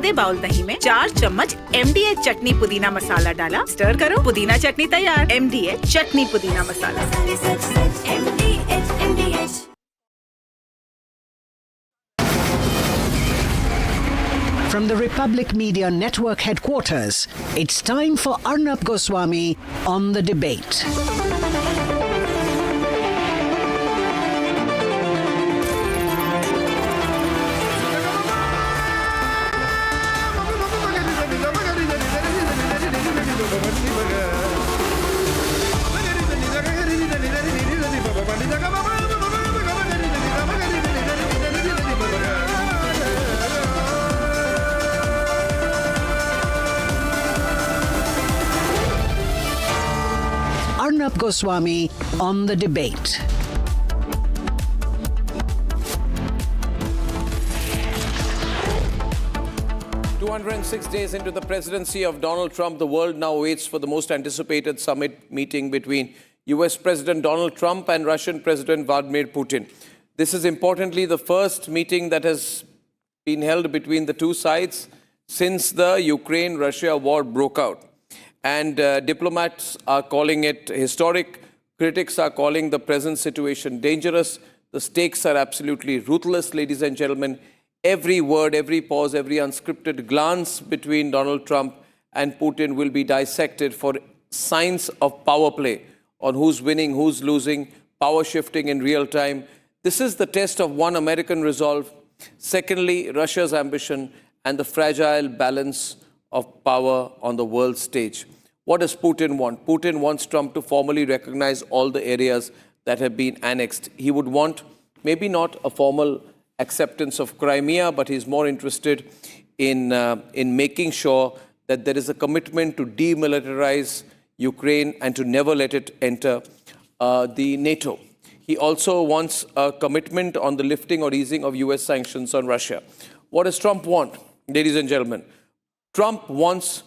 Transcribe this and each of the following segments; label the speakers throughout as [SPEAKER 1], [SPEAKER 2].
[SPEAKER 1] आधे बाउल दही में 4 चम्मच MDH चटनी पुदीना मसाला डाला, स्टर करो, पुदीना चटनी तैयार। MDH चटनी पुदीना मसाला।
[SPEAKER 2] From the Republic Media Network headquarters, it's time for Arnab Goswami on the debate. Arnab Goswami on the debate.
[SPEAKER 3] "206 days into the presidency of Donald Trump, the world now waits for the most anticipated summit meeting between US President Donald Trump and Russian President Vladimir Putin. This is importantly the first meeting that has been held between the two sides since the Ukraine-Russia war broke out. And diplomats are calling it historic. Critics are calling the present situation dangerous. The stakes are absolutely ruthless, ladies and gentlemen. Every word, every pause, every unscripted glance between Donald Trump and Putin will be dissected for signs of power play on who's winning, who's losing, power shifting in real time. This is the test of one, American resolve. Secondly, Russia's ambition and the fragile balance of power on the world stage. What does Putin want? Putin wants Trump to formally recognize all the areas that have been annexed. He would want maybe not a formal acceptance of Crimea, but he's more interested in making sure that there is a commitment to demilitarize Ukraine and to never let it enter the NATO. He also wants a commitment on the lifting or easing of US sanctions on Russia. What does Trump want, ladies and gentlemen? Trump wants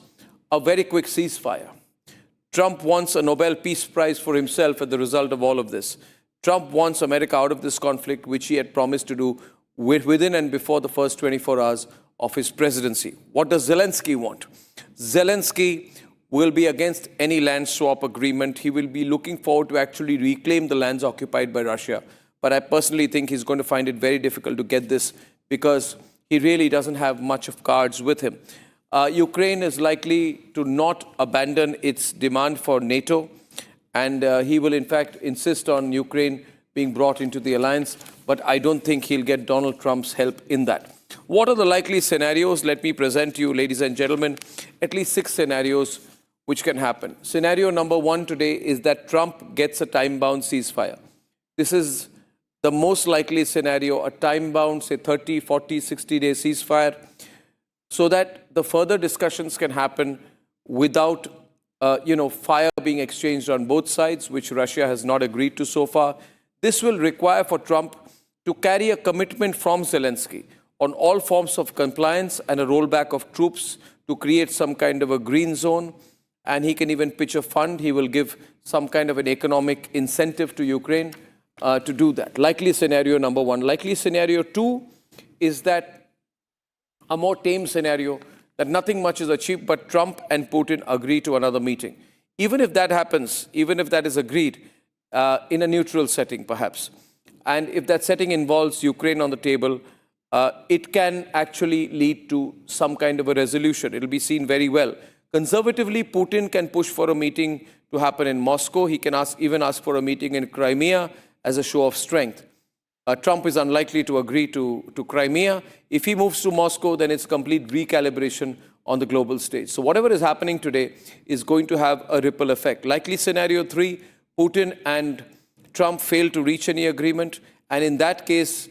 [SPEAKER 3] a very quick ceasefire. Trump wants a Nobel Peace Prize for himself as the result of all of this. Trump wants America out of this conflict, which he had promised to do within and before the first 24 hours of his presidency. What does Zelenskyy want? Zelenskyy will be against any land swap agreement. He will be looking forward to actually reclaim the lands occupied by Russia. But I personally think he's going to find it very difficult to get this because he really doesn't have much of cards with him. Ukraine is likely to not abandon its demand for NATO, and he will in fact insist on Ukraine being brought into the alliance, but I don't think he'll get Donald Trump's help in that. What are the likely scenarios? Let me present to you, ladies and gentlemen, at least 6 scenarios which can happen. Scenario number 1 today is that Trump gets a time-bound ceasefire. This is the most likely scenario, a time-bound, say 30, 40, 60-day ceasefire, so that the further discussions can happen without, fire being exchanged on both sides, which Russia has not agreed to so far. This will require for Trump to carry a commitment from Zelenskyy on all forms of compliance and a rollback of troops to create some kind of a green zone. And he can even pitch a fund. He will give some kind of an economic incentive to Ukraine to do that. Likely scenario number 1. Likely scenario 2 is that a more tame scenario, that nothing much is achieved, but Trump and Putin agree to another meeting. Even if that happens, even if that is agreed in a neutral setting perhaps, and if that setting involves Ukraine on the table, it can actually lead to some kind of a resolution. It will be seen very well. Conservatively, Putin can push for a meeting to happen in Moscow. He can even ask for a meeting in Crimea as a show of strength. Trump is unlikely to agree to Crimea. If he moves to Moscow, then it's complete recalibration on the global stage. So whatever is happening today is going to have a ripple effect. Likely scenario 3, Putin and Trump fail to reach any agreement. And in that case,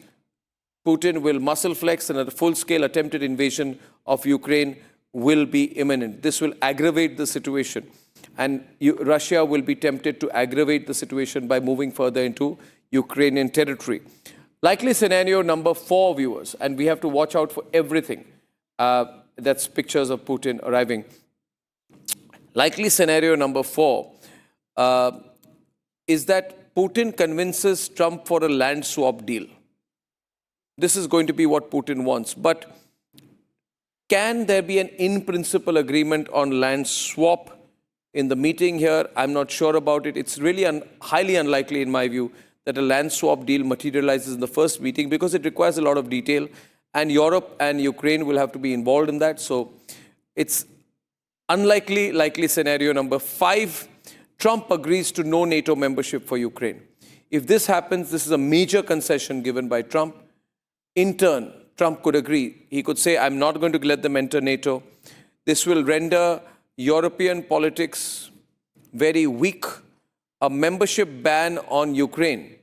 [SPEAKER 3] Putin will muscle flex and a full-scale attempted invasion of Ukraine will be imminent. This will aggravate the situation. And Russia will be tempted to aggravate the situation by moving further into Ukrainian territory. Likely scenario number 4, viewers, and we have to watch out for everything. That's pictures of Putin arriving. Likely scenario number 4 is that Putin convinces Trump for a land swap deal. This is going to be what Putin wants. But Can there be an in-principle agreement on land swap in the meeting here? I'm not sure about it. It's really highly unlikely, in my view, that a land swap deal materializes in the first meeting because it requires a lot of detail, and Europe and Ukraine will have to be involved in that. So it's unlikely. Likely scenario number 5, Trump agrees to no NATO membership for Ukraine. If this happens, this is a major concession given by Trump. In turn, Trump could agree. He could say, I'm not going to let them enter NATO. This will render European politics very weak. A membership ban on Ukraine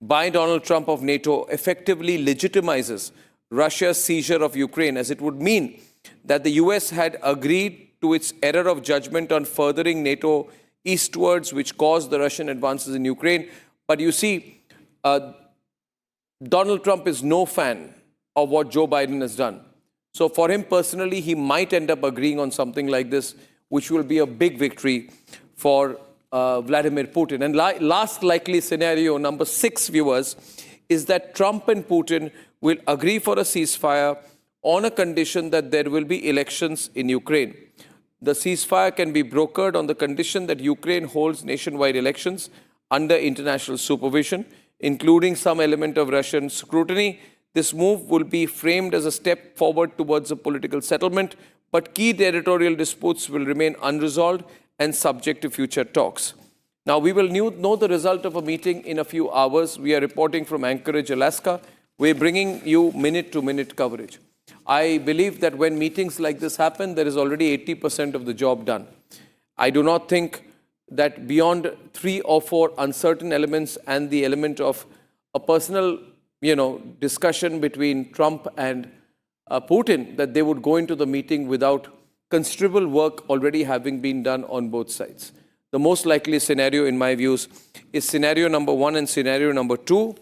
[SPEAKER 3] by Donald Trump of NATO effectively legitimizes Russia's seizure of Ukraine, as it would mean that the US had agreed to its error of judgment on furthering NATO eastwards, which caused the Russian advances in Ukraine. But you see, Donald Trump is no fan of what Joe Biden has done. So for him personally, he might end up agreeing on something like this, which will be a big victory for Vladimir Putin. And last likely scenario, number 6, viewers, is that Trump and Putin will agree for a ceasefire on a condition that there will be elections in Ukraine. The ceasefire can be brokered on the condition that Ukraine holds nationwide elections under international supervision, including some element of Russian scrutiny. This move will be framed as a step forward towards a political settlement, but key territorial disputes will remain unresolved and subject to future talks. Now, we will know the result of a meeting in a few hours. We are reporting from Anchorage, Alaska. We're bringing you minute-to-minute coverage. I believe that when meetings like this happen, there is already 80% of the job done. I do not think that beyond 3 or 4 uncertain elements and the element of a personal discussion between Trump and Putin, that they would go into the meeting without considerable work already having been done on both sides. The most likely scenario, in my views, is scenario number 1 and scenario number 2.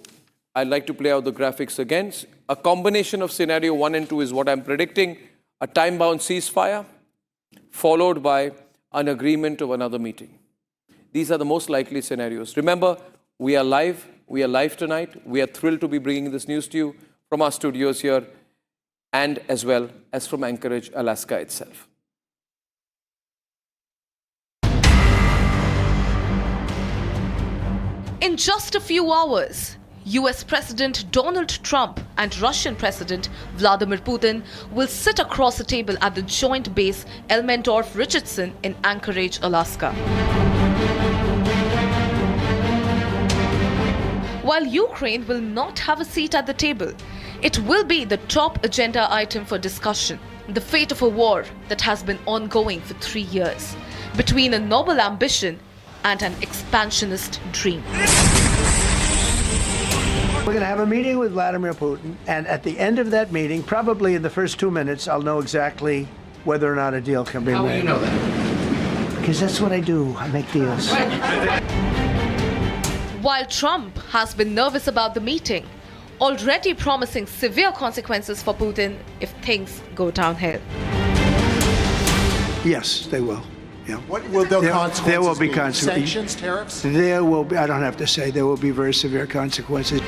[SPEAKER 3] I'd like to play out the graphics again. A combination of scenario 1 and 2 is what I'm predicting: a time-bound ceasefire, followed by an agreement of another meeting. These are the most likely scenarios. Remember, we are live. We are live tonight. We are thrilled to be bringing this news to you from our studios here and as well as from Anchorage, Alaska itself.
[SPEAKER 4] In just a few hours, US President Donald Trump and Russian President Vladimir Putin will sit across a table at the Joint Base Elmendorf-Richardson in Anchorage, Alaska. While Ukraine will not have a seat at the table, it will be the top agenda item for discussion. The fate of a war that has been ongoing for 3 years, between a noble ambition and an expansionist dream.
[SPEAKER 5] We're going to have a meeting with Vladimir Putin, and at the end of that meeting, probably in the first 2 minutes, I'll know exactly whether or not a deal can be made.
[SPEAKER 6] How will you know that?
[SPEAKER 5] Because that's what I do. I make deals.
[SPEAKER 4] While Trump has been nervous about the meeting, already promising severe consequences for Putin if things go downhill.
[SPEAKER 5] Yes, they will. Yeah.
[SPEAKER 6] What will the consequences
[SPEAKER 5] There will be
[SPEAKER 6] be?
[SPEAKER 5] consequences.
[SPEAKER 6] Sanctions, tariffs?
[SPEAKER 5] There will be, I don't have to say, there will be very severe consequences.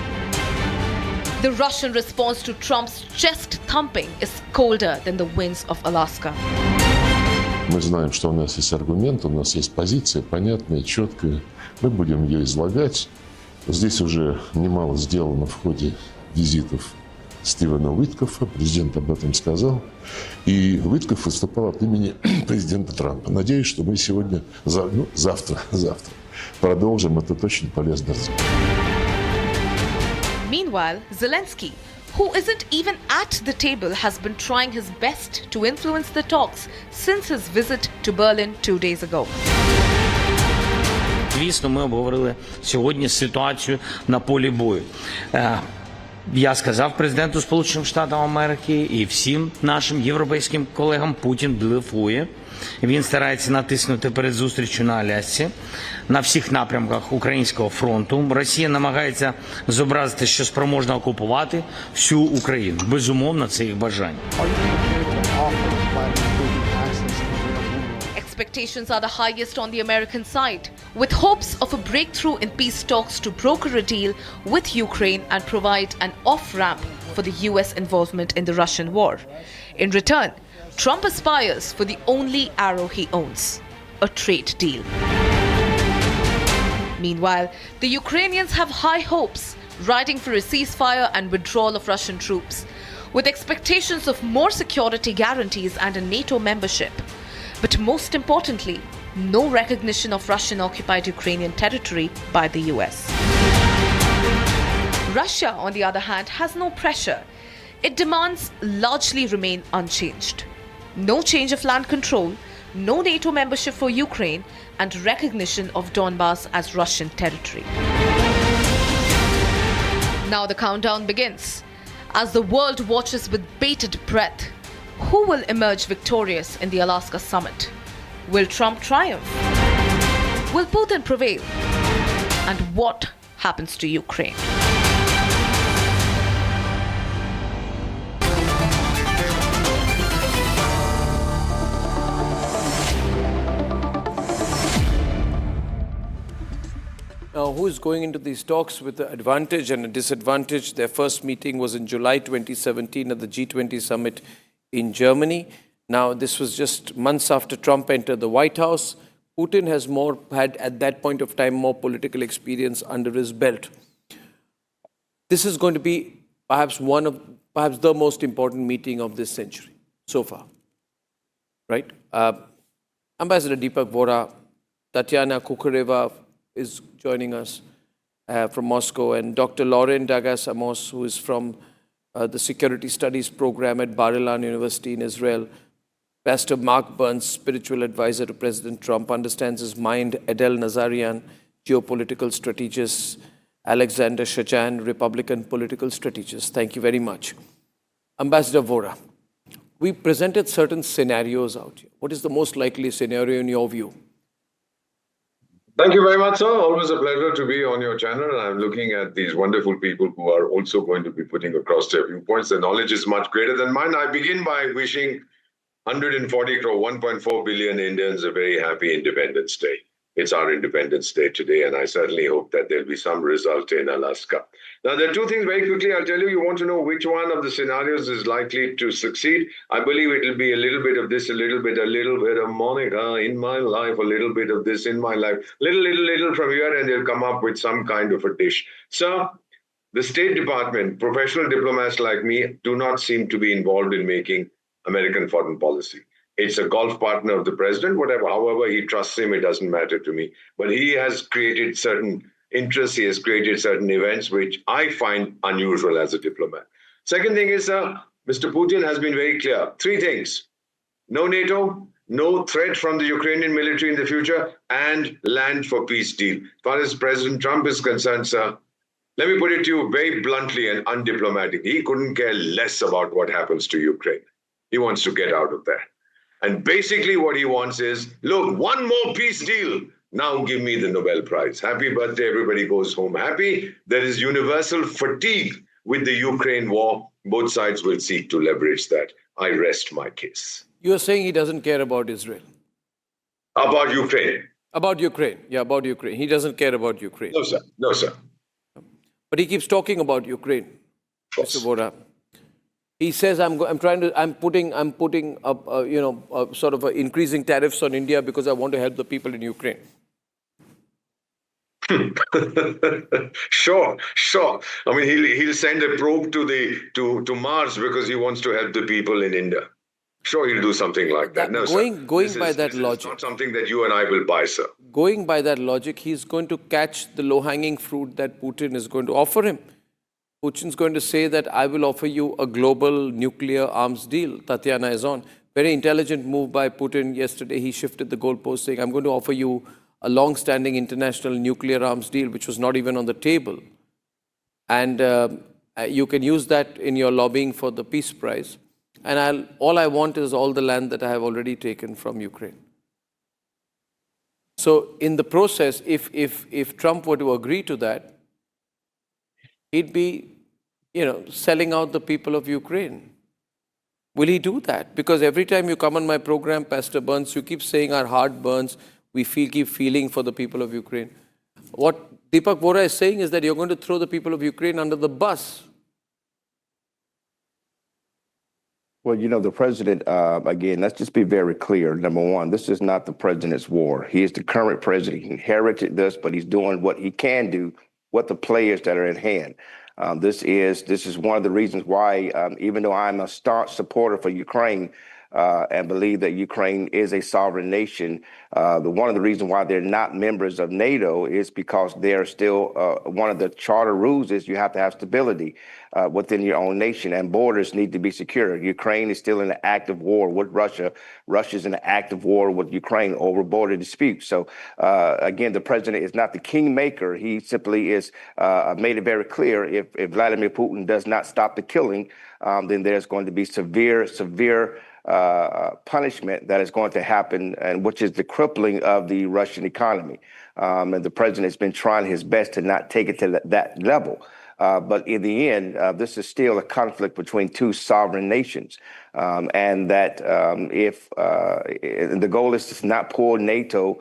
[SPEAKER 4] The Russian response to Trump's chest thumping is colder than the winds of Alaska.
[SPEAKER 7] Мы знаем, что у нас есть аргументы, у нас есть позиция понятная, четкая. Мы будем ее излагать. Здесь уже немало сделано в ходе визитов Стивена Уиткофа. Президент об этом сказал. И Уиткоф выступал от имени президента Трампа. Надеюсь, что мы сегодня, завтра продолжим этот очень полезный разговор.
[SPEAKER 4] Meanwhile, Zelenskyy, who isn't even at the table, has been trying his best to influence the talks since his visit to Berlin 2 days ago.
[SPEAKER 8] Звісно, ми обговорили сьогодні ситуацію на полі бою. Я сказав президенту Сполучених Штатів Америки і всім нашим європейським колегам: Путін блефує. Він старається натиснути перед зустрічю на Алясці, на всіх напрямках українського фронту. Росія намагається зобразити, що спроможна окупувати всю Україну. Безумовно, це їх бажання.
[SPEAKER 4] Expectations are the highest on the American side, with hopes of a breakthrough in peace talks to broker a deal with Ukraine and provide an off-ramp for the US involvement in the Russian war. In return, Trump aspires for the only arrow he owns, a trade deal. Meanwhile, the Ukrainians have high hopes, riding for a ceasefire and withdrawal of Russian troops, with expectations of more security guarantees and a NATO membership. But most importantly, no recognition of Russian-occupied Ukrainian territory by the US. Russia, on the other hand, has no pressure. It demands largely remain unchanged. No change of land control, no NATO membership for Ukraine, and recognition of Donbas as Russian territory. Now the countdown begins. As the world watches with bated breath, who will emerge victorious in the Alaska summit? Will Trump triumph? Will Putin prevail? And what happens to Ukraine?
[SPEAKER 3] Now, who is going into these talks with an advantage and a disadvantage? Their first meeting was in July 2017 at the G20 summit in Germany. Now, this was just months after Trump entered the White House. Putin has had at that point of time more political experience under his belt. This is going to be perhaps the most important meeting of this century so far, right? Ambassador Deepak Vora, Tatiana Kukureva is joining us from Moscow, and Dr. Lauren Dagas-Amos, who is from the Security Studies program at Bar-Ilan University in Israel. Pastor Mark Burns, spiritual advisor to President Trump, understands his mind. Adel Nazarian, geopolitical strategist. Alexander Shajan, Republican political strategist. Thank you very much. Ambassador Vora, we presented certain scenarios out here. What is the most likely scenario in your view?
[SPEAKER 9] Thank you very much, sir. Always a pleasure to be on your channel. And I'm looking at these wonderful people who are also going to be putting across their viewpoints. Their knowledge is much greater than mine. I begin by wishing 140 crore, 1.4 billion Indians a very happy Independence Day. It's our Independence Day today, and I certainly hope that there'll be some result in Alaska. Now, there are two things very quickly. I'll tell you, you want to know which one of the scenarios is likely to succeed. I believe it'll be a little bit of this, a little bit of Monica in my life, a little bit of this in my life, little from here, and they'll come up with some kind of a dish. So, the State Department, professional diplomats like me, do not seem to be involved in making American foreign policy. It's a golf partner of the president, whatever, however he trusts him, it doesn't matter to me. But he has created certain interests, he has created certain events, which I find unusual as a diplomat. Second thing is, Mr. Putin has been very clear. Three things: no NATO, no threat from the Ukrainian military in the future, and land for peace deal. As far as President Trump is concerned, sir, let me put it to you very bluntly and undiplomatic. He couldn't care less about what happens to Ukraine. He wants to get out of there. And basically what he wants is, look, one more peace deal. Now give me the Nobel Prize. Happy birthday, everybody goes home happy. There is universal fatigue with the Ukraine war. Both sides will seek to leverage that. I rest my case.
[SPEAKER 3] You're saying he doesn't care about Israel?
[SPEAKER 9] About Ukraine.
[SPEAKER 3] About Ukraine. Yeah, about Ukraine. He doesn't care about Ukraine.
[SPEAKER 9] No, sir. No, sir.
[SPEAKER 3] But he keeps talking about Ukraine, Mr. Vora. He says, I'm putting up, sort of increasing tariffs on India because I want to help the people in Ukraine.
[SPEAKER 9] Sure. I mean, he'll send a probe to Mars because he wants to help the people in India. Sure, he'll do something like that. No,
[SPEAKER 3] going by that logic,
[SPEAKER 9] it's not something that you and I will buy, sir.
[SPEAKER 3] Going by that logic, he's going to catch the low-hanging fruit that Putin is going to offer him. Putin's going to say that I will offer you a global nuclear arms deal. Tatiana is on. Very intelligent move by Putin yesterday. He shifted the goalpost, saying, I'm going to offer you a long-standing international nuclear arms deal, which was not even on the table. And you can use that in your lobbying for the peace prize. And all I want is all the land that I have already taken from Ukraine. So in the process, if Trump were to agree to that, he'd be, selling out the people of Ukraine. Will he do that? Because every time you come on my program, Pastor Burns, you keep saying our heart burns. We keep feeling for the people of Ukraine. What Deepak Vora is saying is that you're going to throw the people of Ukraine under the bus.
[SPEAKER 10] Well, you know, the president, again, let's just be very clear. Number one, this is not the president's war. He is the current president. He inherited this, but he's doing what he can do with the players that are in hand. This is one of the reasons why, even though I'm a staunch supporter for Ukraine, and believe that Ukraine is a sovereign nation. One of the reasons why they're not members of NATO is because they're still, one of the charter rules is you have to have stability within your own nation, and borders need to be secure. Ukraine is still in an active war with Russia. Russia's in an active war with Ukraine over border disputes. So again, the president is not the kingmaker. He simply is made it very clear if Vladimir Putin does not stop the killing, then there's going to be severe punishment that is going to happen, and which is the crippling of the Russian economy. And the president has been trying his best to not take it to that level. But in the end, this is still a conflict between two sovereign nations. And that if the goal is to not pull NATO,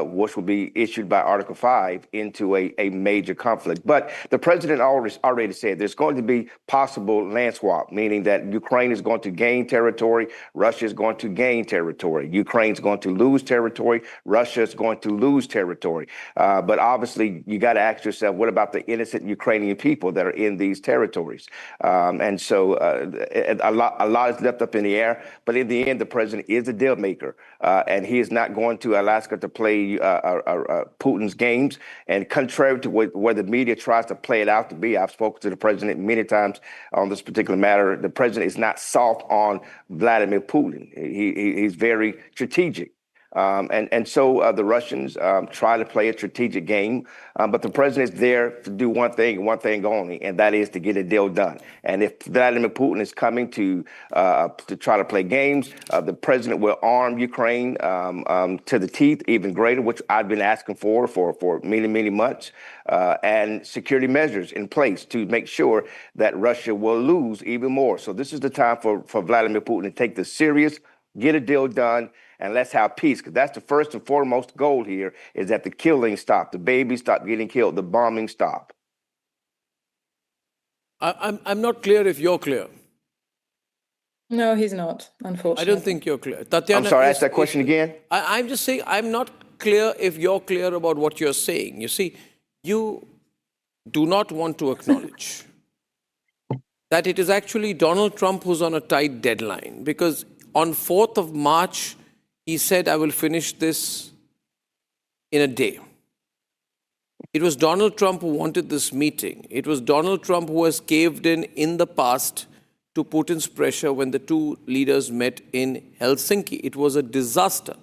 [SPEAKER 10] which will be issued by Article 5, into a major conflict. But the president already said there's going to be possible land swap, meaning that Ukraine is going to gain territory, Russia is going to gain territory, Ukraine's going to lose territory, Russia is going to lose territory. But obviously, you got to ask yourself, what about the innocent Ukrainian people that are in these territories? And so a lot is left up in the air. But in the end, the president is a deal maker, and he is not going to Alaska to play Putin's games. And contrary to where the media tries to play it out to be, I've spoken to the president many times on this particular matter. The president is not soft on Vladimir Putin. He's very strategic. And so the Russians try to play a strategic game, but the president is there to do one thing and one thing only, and that is to get a deal done. And if Vladimir Putin is coming to try to play games, the president will arm Ukraine to the teeth, even greater, which I've been asking for many months, and security measures in place to make sure that Russia will lose even more. So this is the time for Vladimir Putin to take this serious, get a deal done, and let's have peace, because that's the first and foremost goal here, is that the killing stop, the babies stop getting killed, the bombing stop.
[SPEAKER 3] I'm not clear if you're clear.
[SPEAKER 11] No, he's not, unfortunately.
[SPEAKER 3] I don't think you're clear. Tatiana,
[SPEAKER 10] I'm sorry, ask that question again.
[SPEAKER 3] I'm just saying I'm not clear if you're clear about what you're saying. You see, you do not want to acknowledge that it is actually Donald Trump who's on a tight deadline, because on 4th of March, he said, I will finish this in a day. It was Donald Trump who wanted this meeting. It was Donald Trump who has caved in the past to Putin's pressure when the two leaders met in Helsinki. It was a disaster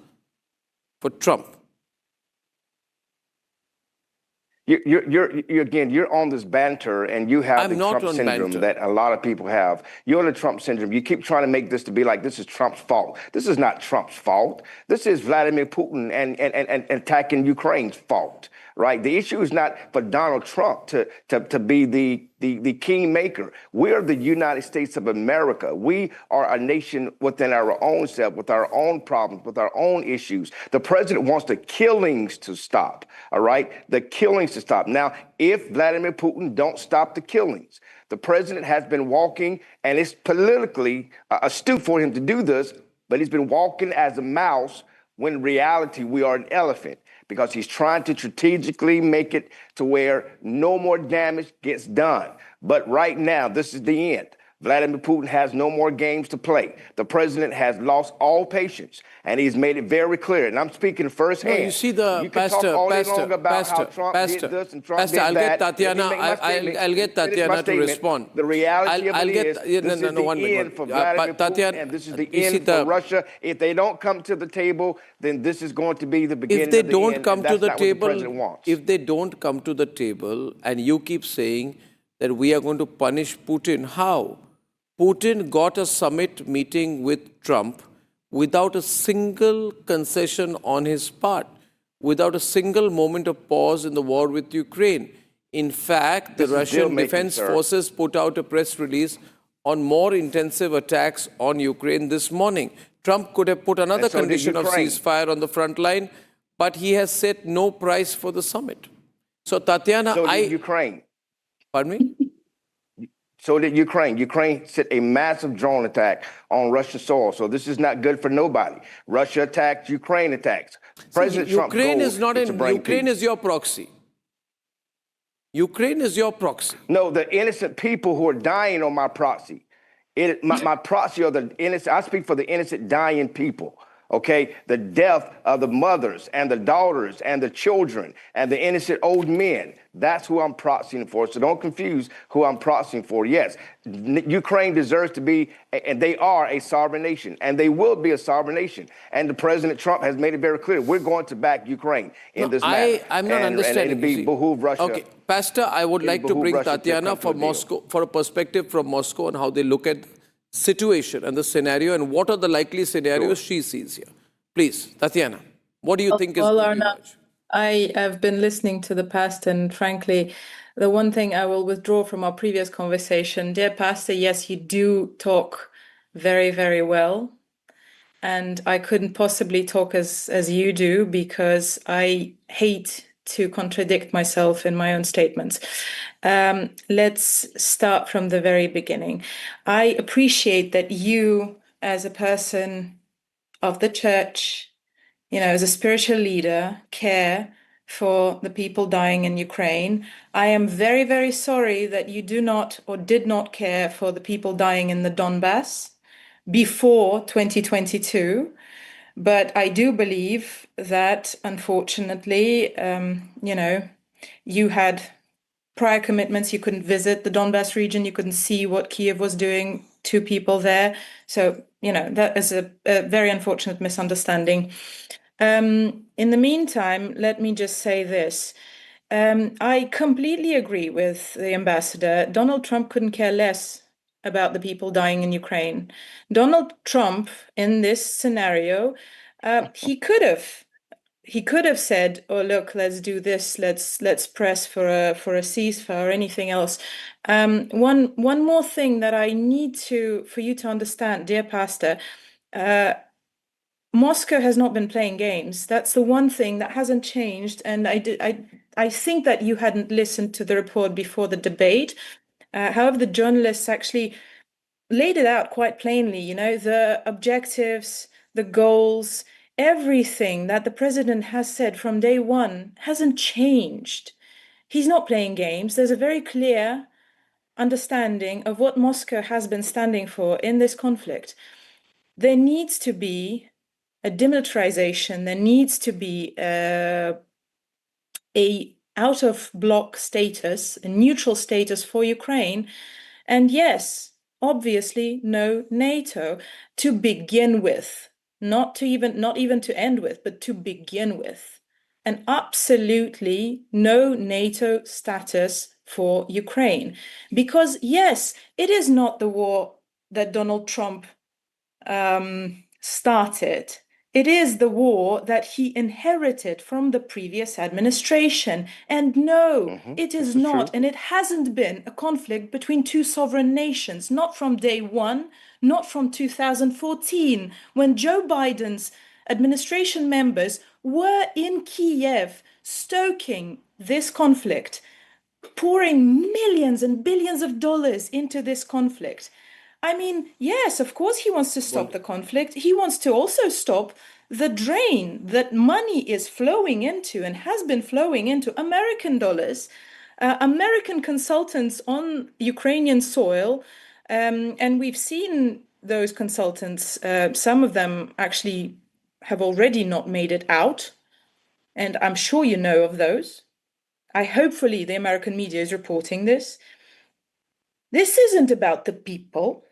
[SPEAKER 3] for Trump.
[SPEAKER 10] You're on this banter, and you have the Trump syndrome that a lot of people have. You're on the Trump syndrome. You keep trying to make this to be like this is Trump's fault. This is not Trump's fault. This is Vladimir Putin and attacking Ukraine's fault, right? The issue is not for Donald Trump to be the kingmaker. We are the United States of America. We are a nation within our own self, with our own problems, with our own issues. The president wants the killings to stop, all right? The killings to stop. Now, if Vladimir Putin don't stop the killings, the president has been walking, and it's politically astute for him to do this, but he's been walking as a mouse when in reality we are an elephant, because he's trying to strategically make it to where no more damage gets done. But right now, this is the end. Vladimir Putin has no more games to play. The president has lost all patience, and he's made it very clear. And I'm speaking firsthand.
[SPEAKER 3] No, you see, I'll get Tatiana. I'll get Tatiana to respond.
[SPEAKER 10] The reality of it is, this is the end for Vladimir Putin, and this is the end for Russia. If they don't come to the table, then this is going to be the beginning of the end.
[SPEAKER 3] If they don't come to the table, if they don't come to the table, and you keep saying that we are going to punish Putin, how? Putin got a summit meeting with Trump without a single concession on his part, without a single moment of pause in the war with Ukraine. In fact, the Russian Defense Forces put out a press release on more intensive attacks on Ukraine this morning. Trump could have put another condition of ceasefire on the front line, but he has set no price for the summit. So, Tatiana,
[SPEAKER 10] Ukraine.
[SPEAKER 3] Pardon me?
[SPEAKER 10] So did Ukraine. Ukraine sent a massive drone attack on Russian soil. So this is not good for nobody. Russia attacked, Ukraine attacks. President Trump's
[SPEAKER 3] Ukraine
[SPEAKER 10] goal
[SPEAKER 3] is not
[SPEAKER 10] is to bring
[SPEAKER 3] Ukraine
[SPEAKER 10] peace.
[SPEAKER 3] is your proxy. Ukraine is your proxy.
[SPEAKER 10] No, the innocent people who are dying on my proxy. My proxy are the innocent. I speak for the innocent dying people. Okay, the death of the mothers and the daughters and the children and the innocent old men. That's who I'm proxying for. So don't confuse who I'm proxying for. Yes, Ukraine deserves to be, and they are a sovereign nation, and they will be a sovereign nation. And the President Trump has made it very clear we're going to back Ukraine in this matter.
[SPEAKER 3] I'm not understanding.
[SPEAKER 10] And it'd behoove Russia.
[SPEAKER 3] Okay, Pastor, I would like to bring
[SPEAKER 10] Russia to
[SPEAKER 3] Tatiana
[SPEAKER 10] come to a deal.
[SPEAKER 3] for a perspective from Moscow on how they look at situation and the scenario and what are the likely scenarios she sees here. Please, Tatiana, what do you think is going to emerge?
[SPEAKER 11] I have been listening to the past, and frankly, the one thing I will withdraw from our previous conversation, dear Pastor, yes, you do talk very, very well. And I couldn't possibly talk as you do because I hate to contradict myself in my own statements. Let's start from the very beginning. I appreciate that you, as a person of the church, as a spiritual leader, care for the people dying in Ukraine. I am very, very sorry that you do not or did not care for the people dying in the Donbass before 2022. But I do believe that, unfortunately, you had prior commitments. You couldn't visit the Donbass region. You couldn't see what Kiev was doing to people there. So, that is a very unfortunate misunderstanding. In the meantime, let me just say this. I completely agree with the ambassador. Donald Trump couldn't care less about the people dying in Ukraine. Donald Trump, in this scenario, he could have said, "Oh, look, let's do this. Let's press for a ceasefire or anything else." One more thing that I need for you to understand, dear Pastor. Moscow has not been playing games. That's the one thing that hasn't changed. And I think that you hadn't listened to the report before the debate. However, the journalists actually laid it out quite plainly. The objectives, the goals, everything that the president has said from day one hasn't changed. He's not playing games. There's a very clear understanding of what Moscow has been standing for in this conflict. There needs to be a demilitarization. There needs to be a out-of-bloc status, a neutral status for Ukraine. And yes, obviously, no NATO to begin with. Not even to end with, but to begin with. And absolutely no NATO status for Ukraine. Because yes, it is not the war that Donald Trump started. It is the war that he inherited from the previous administration. And no, it is not, and it hasn't been a conflict between two sovereign nations, not from day one, not from 2014, when Joe Biden's administration members were in Kiev stoking this conflict, pouring millions and billions of dollars into this conflict. I mean, yes, of course he wants to stop the conflict. He wants to also stop the drain that money is flowing into and has been flowing into American dollars, American consultants on Ukrainian soil. And we've seen those consultants, some of them actually have already not made it out. And I'm sure you know of those. Hopefully the American media is reporting this. This isn't about the people.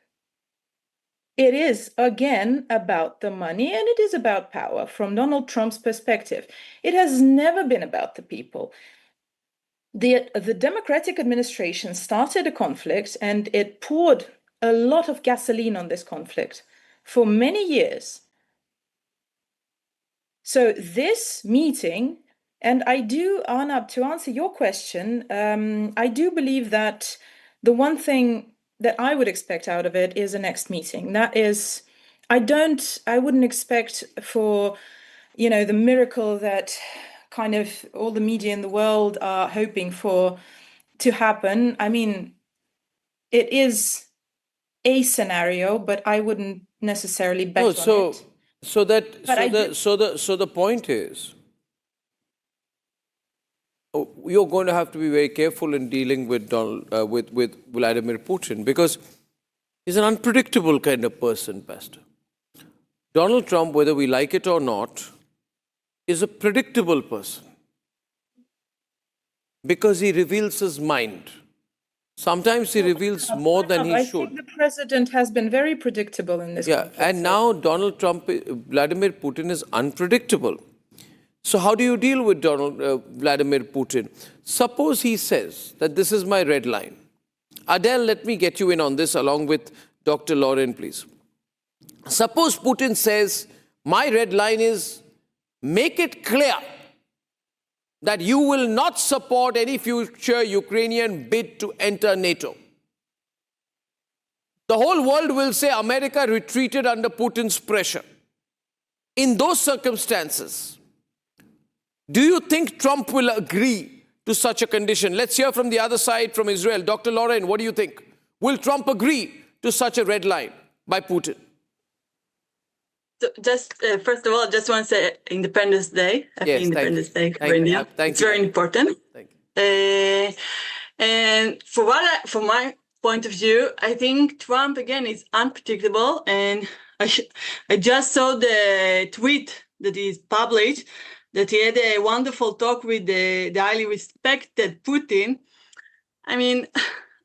[SPEAKER 11] It is, again, about the money, and it is about power from Donald Trump's perspective. It has never been about the people. The Democratic administration started a conflict, and it poured a lot of gasoline on this conflict for many years. So this meeting, and I do, Arnab, to answer your question, I do believe that the one thing that I would expect out of it is a next meeting. That is, I wouldn't expect for, the miracle that kind of all the media in the world are hoping for to happen. I mean, it is a scenario, but I wouldn't necessarily bet
[SPEAKER 3] No,
[SPEAKER 11] on
[SPEAKER 3] so
[SPEAKER 11] it.
[SPEAKER 3] so that
[SPEAKER 11] But
[SPEAKER 3] so the point is, you're going to have to be very careful in dealing with with Vladimir Putin, because he's an unpredictable kind of person, Pastor. Donald Trump, whether we like it or not, is a predictable person because he reveals his mind. Sometimes he reveals more than he
[SPEAKER 11] I
[SPEAKER 3] should.
[SPEAKER 11] think the president has been very predictable in this
[SPEAKER 3] Yeah,
[SPEAKER 11] conflict.
[SPEAKER 3] and now Vladimir Putin is unpredictable. So how do you deal with Vladimir Putin? Suppose he says that this is my red line. Adele, let me get you in on this along with Dr. Lauren, please. Suppose Putin says, my red line is make it clear that you will not support any future Ukrainian bid to enter NATO. The whole world will say America retreated under Putin's pressure. In those circumstances, do you think Trump will agree to such a condition? Let's hear from the other side, from Israel. Dr. Lauren, what do you think? Will Trump agree to such a red line by Putin?
[SPEAKER 12] So just first of all, just want to say Independence Day. Happy Independence Day for India. It's very important.
[SPEAKER 3] Thank you.
[SPEAKER 12] And from my point of view, I think Trump again is unpredictable. And I just saw the tweet that is published that he had a wonderful talk with the highly respected Putin. I mean,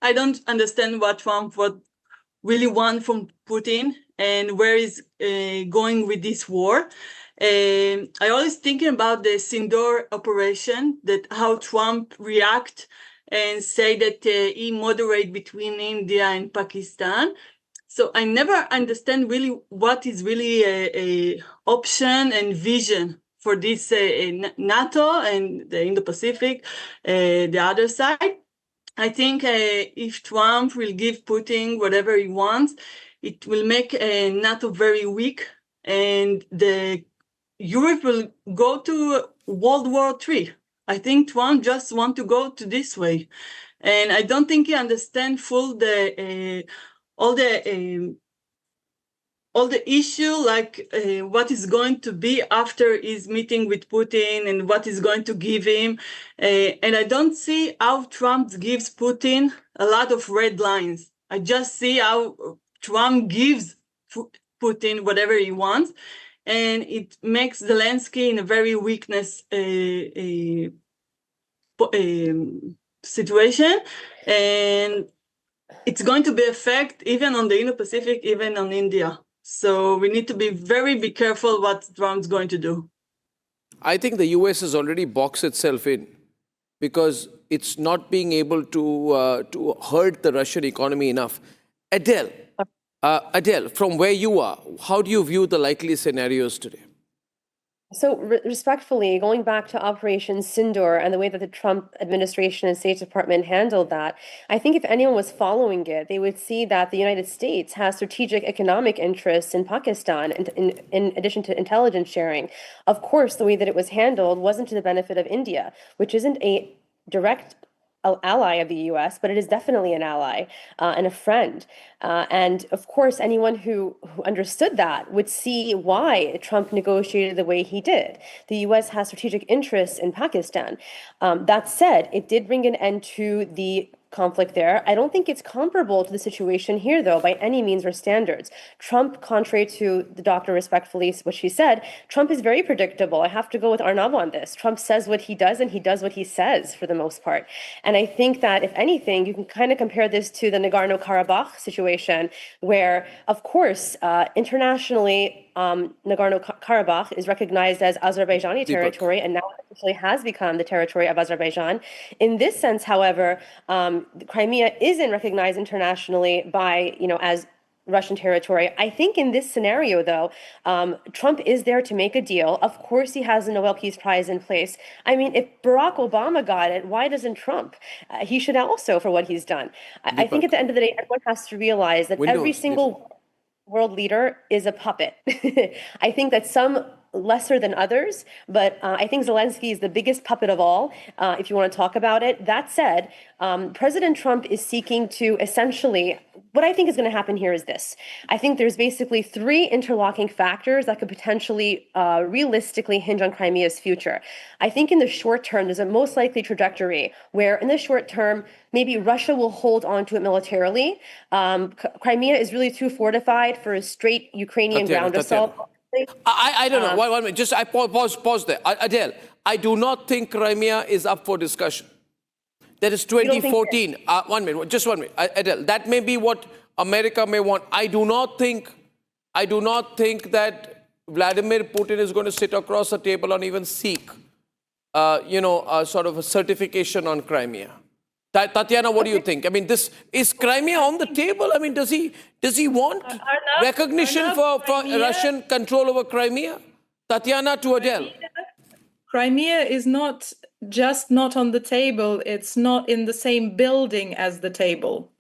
[SPEAKER 12] I don't understand what Trump would really want from Putin and where is going with this war. I always thinking about the Sindoor operation, that how Trump react and say that he moderate between India and Pakistan. So I never understand really what is really a option and vision for this NATO and the Indo-Pacific, the other side. I think if Trump will give Putin whatever he wants, it will make NATO very weak, and the Europe will go to World War III. I think Trump just want to go to this way, and I don't think he understand full all the issue, like what is going to be after his meeting with Putin and what is going to give him. And I don't see how Trump gives Putin a lot of red lines. I just see how Trump gives Putin whatever he wants. And it makes Zelenskyy in a very weakness situation. And it's going to be effect even on the Indo-Pacific, even on India. So we need to be careful what Trump's going to do.
[SPEAKER 3] I think the US has already boxed itself in because it's not being able to hurt the Russian economy enough. Adele, from where you are, how do you view the likely scenarios today?
[SPEAKER 13] So respectfully, going back to Operation Sindoor and the way that the Trump administration and State Department handled that, I think if anyone was following it, they would see that the United States has strategic economic interests in Pakistan, and in addition to intelligence sharing. Of course, the way that it was handled wasn't to the benefit of India, which isn't a direct ally of the U.S., but it is definitely an ally and a friend. And of course, anyone who understood that would see why Trump negotiated the way he did. The U.S. has strategic interests in Pakistan. That said, it did bring an end to the conflict there. I don't think it's comparable to the situation here, though, by any means or standards. Trump, contrary to the doctor respectfully, what she said, Trump is very predictable. I have to go with Arnab on this. Trump says what he does, and he does what he says for the most part. And I think that, if anything, you can kind of compare this to the Nagorno-Karabakh situation, where, of course, internationally, Nagorno-Karabakh is recognized as Azerbaijani territory, and now it actually has become the territory of Azerbaijan. In this sense, however, Crimea isn't recognized internationally by, as Russian territory. I think in this scenario, though, Trump is there to make a deal. Of course, he has the Nobel Peace Prize in place. I mean, if Barack Obama got it, why doesn't Trump? He should also, for what he's done. I think at the end of the day, everyone has to realize that every single world leader is a puppet. I think that some lesser than others, but I think Zelenskyy is the biggest puppet of all, if you want to talk about it. That said, President Trump is seeking to essentially, what I think is going to happen here is this. I think there's basically three interlocking factors that could potentially realistically hinge on Crimea's future. I think in the short term, there's a most likely trajectory where in the short term, maybe Russia will hold on to it militarily. Crimea is really too fortified for a straight Ukrainian ground assault.
[SPEAKER 3] I don't know. 1 minute. Just I pause there. Adele, I do not think Crimea is up for discussion. That is 2014. 1 minute. Just 1 minute. Adele, that may be what America may want. I do not think that Vladimir Putin is going to sit across a table and even seek, sort of a certification on Crimea. Tatiana, what do you think? I mean, is Crimea on the table? I mean, does he want recognition for Russian control over Crimea? Tatiana to Adele.
[SPEAKER 11] Crimea is not just not on the table, it's not in the same building as the table.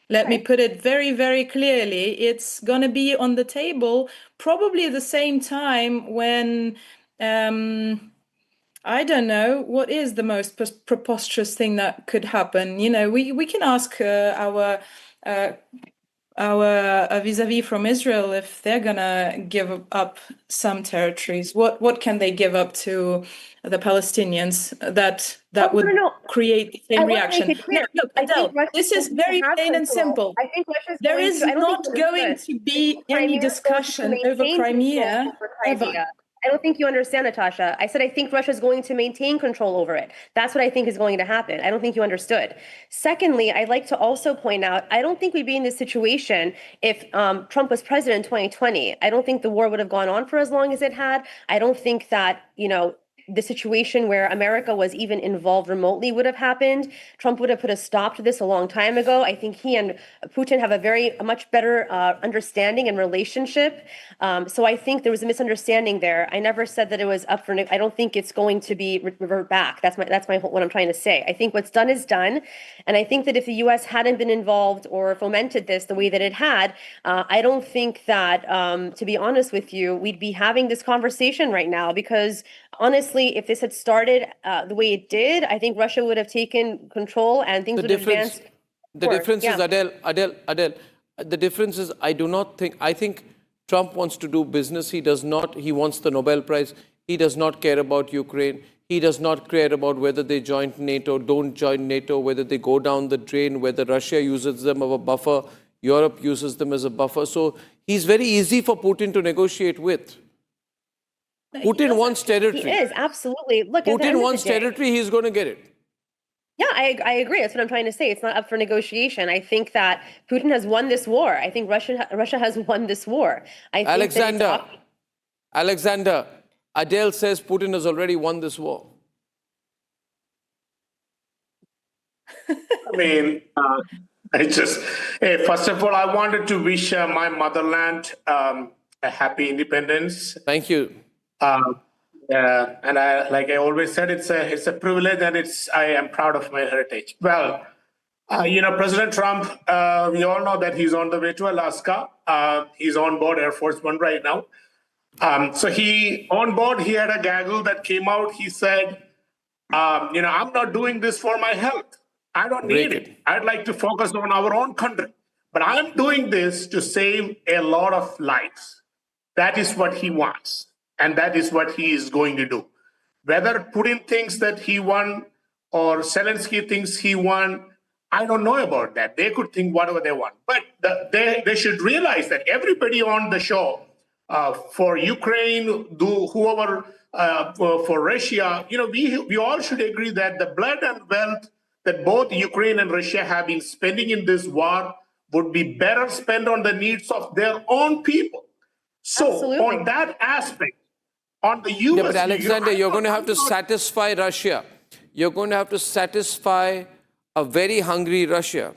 [SPEAKER 11] Let me put it very, very clearly. It's going to be on the table probably at the same time when, I don't know, what is the most preposterous thing that could happen? You know, we can ask our vis-a-vis from Israel if they're gonna give up some territories. What can they give up to the Palestinians that would create the same reaction? Look, Adele, this is very plain and simple.
[SPEAKER 13] I think
[SPEAKER 11] there is not going to be any discussion over Crimea ever.
[SPEAKER 13] I don't think you understand, Natasha. I said I think Russia's going to maintain control over it. That's what I think is going to happen. I don't think you understood. Secondly, I'd like to also point out, I don't think we'd be in this situation if Trump was president in 2020. I don't think the war would have gone on for as long as it had. I don't think that, the situation where America was even involved remotely would have happened. Trump would have put a stop to this a long time ago. I think he and Putin have a much better understanding and relationship. So I think there was a misunderstanding there. I never said that it was up for. I don't think it's going to be revert back. That's what I'm trying to say. I think what's done is done, and I think that if the U.S. hadn't been involved or fomented this the way that it had, I don't think that, to be honest with you, we'd be having this conversation right now because. Honestly, if this had started the way it did, I think Russia would have taken control and things would have advanced.
[SPEAKER 3] The difference is, Adele, the difference is I think Trump wants to do business. He wants the Nobel Prize. He does not care about Ukraine. He does not care about whether they join NATO, don't join NATO, whether they go down the drain, whether Russia uses them as a buffer, Europe uses them as a buffer. So he's very easy for Putin to negotiate with. Putin wants territory.
[SPEAKER 13] He is, absolutely. Look,
[SPEAKER 3] Putin wants territory, he's going to get it.
[SPEAKER 13] Yeah, I agree. That's what I'm trying to say. It's not up for negotiation. I think that Putin has won this war. I think Russia has won this war.
[SPEAKER 3] Alexander, Adele says Putin has already won this war.
[SPEAKER 14] I mean, first of all, I wanted to wish my motherland a happy independence.
[SPEAKER 3] Thank you.
[SPEAKER 14] And like I always said, it's a privilege, and I am proud of my heritage. Well, President Trump, we all know that he's on the way to Alaska. He's on board Air Force One right now. So on board, he had a gaggle that came out. He said, I'm not doing this for my health. I don't need it. I'd like to focus on our own country. But I'm doing this to save a lot of lives. That is what he wants. And that is what he is going to do. Whether Putin thinks that he won or Zelenskyy thinks he won, I don't know about that. They could think whatever they want. But they should realize that everybody on the show, for Ukraine, whoever, for Russia, we all should agree that the blood and wealth that both Ukraine and Russia have been spending in this war would be better spent on the needs of their own people. So on that aspect, on the US...
[SPEAKER 3] Yeah, but Alexander, you're going to have to satisfy Russia. You're going to have to satisfy a very hungry Russia.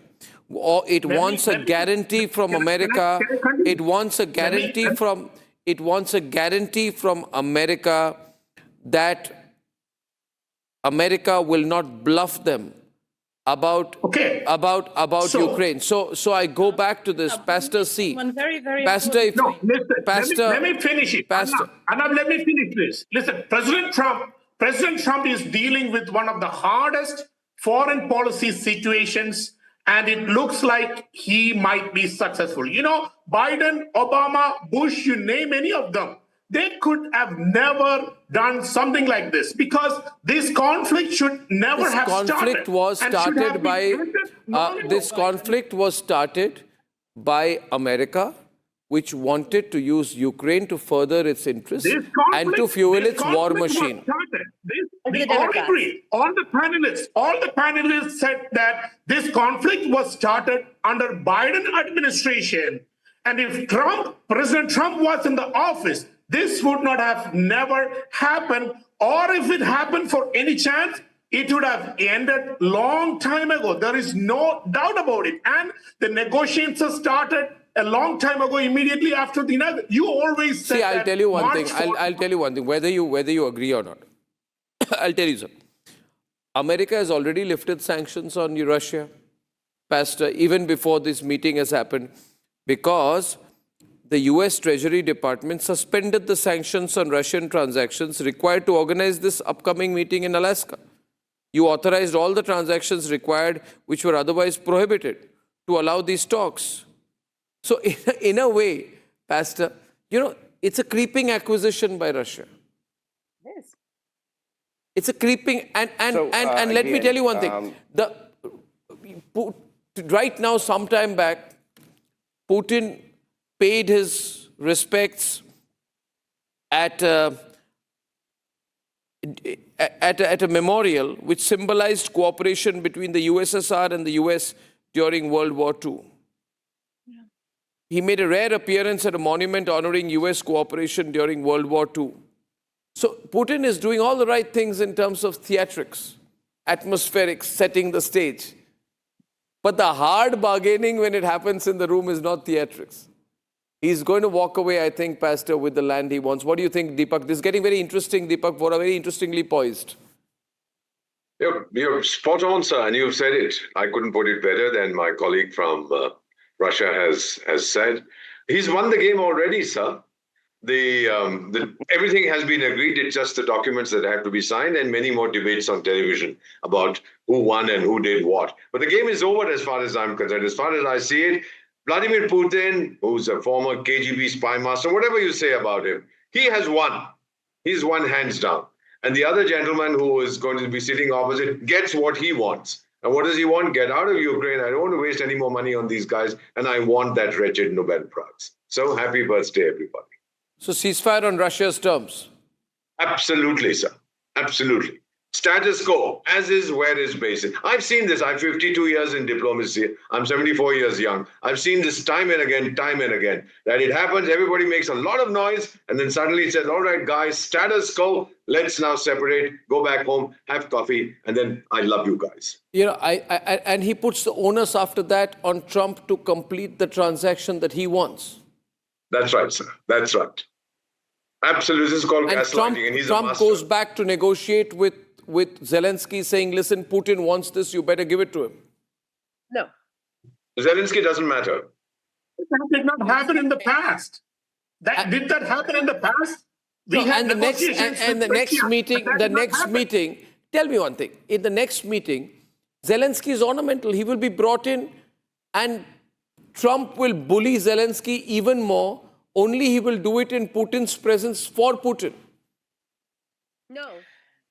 [SPEAKER 3] Or it wants a guarantee from America. It wants a guarantee from America that America will not bluff them about
[SPEAKER 14] So-
[SPEAKER 3] Ukraine. So I go back to this, Pastor C.
[SPEAKER 11] One very, very
[SPEAKER 3] Pastor, if,
[SPEAKER 14] No, listen,
[SPEAKER 3] Pastor,
[SPEAKER 14] let me finish it.
[SPEAKER 3] Pastor.
[SPEAKER 14] Anna, let me finish this. Listen, President Trump is dealing with one of the hardest foreign policy situations, and it looks like he might be successful. You know, Biden, Obama, Bush, you name any of them, they could have never done something like this because this conflict should never
[SPEAKER 3] This
[SPEAKER 14] have
[SPEAKER 3] conflict
[SPEAKER 14] started.
[SPEAKER 3] was
[SPEAKER 14] and should
[SPEAKER 3] started
[SPEAKER 14] have been
[SPEAKER 3] by
[SPEAKER 14] ended long ago.
[SPEAKER 3] this conflict was started by America, which wanted to use Ukraine to further its interests and to fuel its war machine.
[SPEAKER 14] We all agree. All the panelists said that this conflict was started under Biden administration. And if President Trump was in the office, this would not have never happened. Or if it happened for any chance, it would have ended long time ago. There is no doubt about it. And the negotiations started a long time ago, immediately after the inauguration. You always said
[SPEAKER 3] See, I'll
[SPEAKER 14] that
[SPEAKER 3] tell you one thing.
[SPEAKER 14] March
[SPEAKER 3] I'll tell you one thing. Whether you agree or not, I'll tell you something. America has already lifted sanctions on Russia, Pastor, even before this meeting has happened, because the US Treasury Department suspended the sanctions on Russian transactions required to organize this upcoming meeting in Alaska. You authorized all the transactions required, which were otherwise prohibited, to allow these talks. So in a way, Pastor, you know, it's a creeping acquisition by Russia.
[SPEAKER 13] Yes.
[SPEAKER 3] It's a creeping, and let me tell you one thing. Right now, sometime back, Putin paid his respects at a memorial which symbolized cooperation between the USSR and the US during World War II. Yeah. He made a rare appearance at a monument honoring US cooperation during World War II. So Putin is doing all the right things in terms of theatrics, atmospherics, setting the stage. But the hard bargaining when it happens in the room is not theatrics. He's going to walk away, I think, Pastor, with the land he wants. What do you think, Deepak? This is getting very interesting, Deepak, for a very interestingly poised.
[SPEAKER 9] You're spot on, sir, and you've said it. I couldn't put it better than my colleague from Russia has said. He's won the game already, sir. Everything has been agreed. It's just the documents that have to be signed and many more debates on television about who won and who did what. But the game is over as far as I'm concerned. As far as I see it, Vladimir Putin, who's a former KGB spy master, whatever you say about him, he has won. He's won hands down. And the other gentleman who is going to be sitting opposite gets what he wants. And what does he want? Get out of Ukraine. I don't want to waste any more money on these guys. And I want that wretched Nobel Prize. So happy birthday, everybody.
[SPEAKER 3] So ceasefire on Russia's terms?
[SPEAKER 9] Absolutely, sir. Absolutely. Status quo, as is, where is basic. I've seen this. I'm 52 years in diplomacy. I'm 74 years young. I've seen this time and again, that it happens, everybody makes a lot of noise, and then suddenly it says, all right, guys, status quo, let's now separate, go back home, have coffee, and then I love you guys.
[SPEAKER 3] You know, and he puts the onus after that on Trump to complete the transaction that he wants.
[SPEAKER 9] That's right, sir. That's right. Absolutely. This is called gaslighting, and he's a master.
[SPEAKER 3] Trump goes back to negotiate with Zelensky, saying, listen, Putin wants this, you better give it to him.
[SPEAKER 13] No.
[SPEAKER 9] Zelensky doesn't matter.
[SPEAKER 14] That did not happen in the past. Did that happen in the past?
[SPEAKER 3] And the next meeting, tell me one thing. In the next meeting, Zelensky is ornamental. He will be brought in and Trump will bully Zelensky even more. Only he will do it in Putin's presence for Putin.
[SPEAKER 13] No.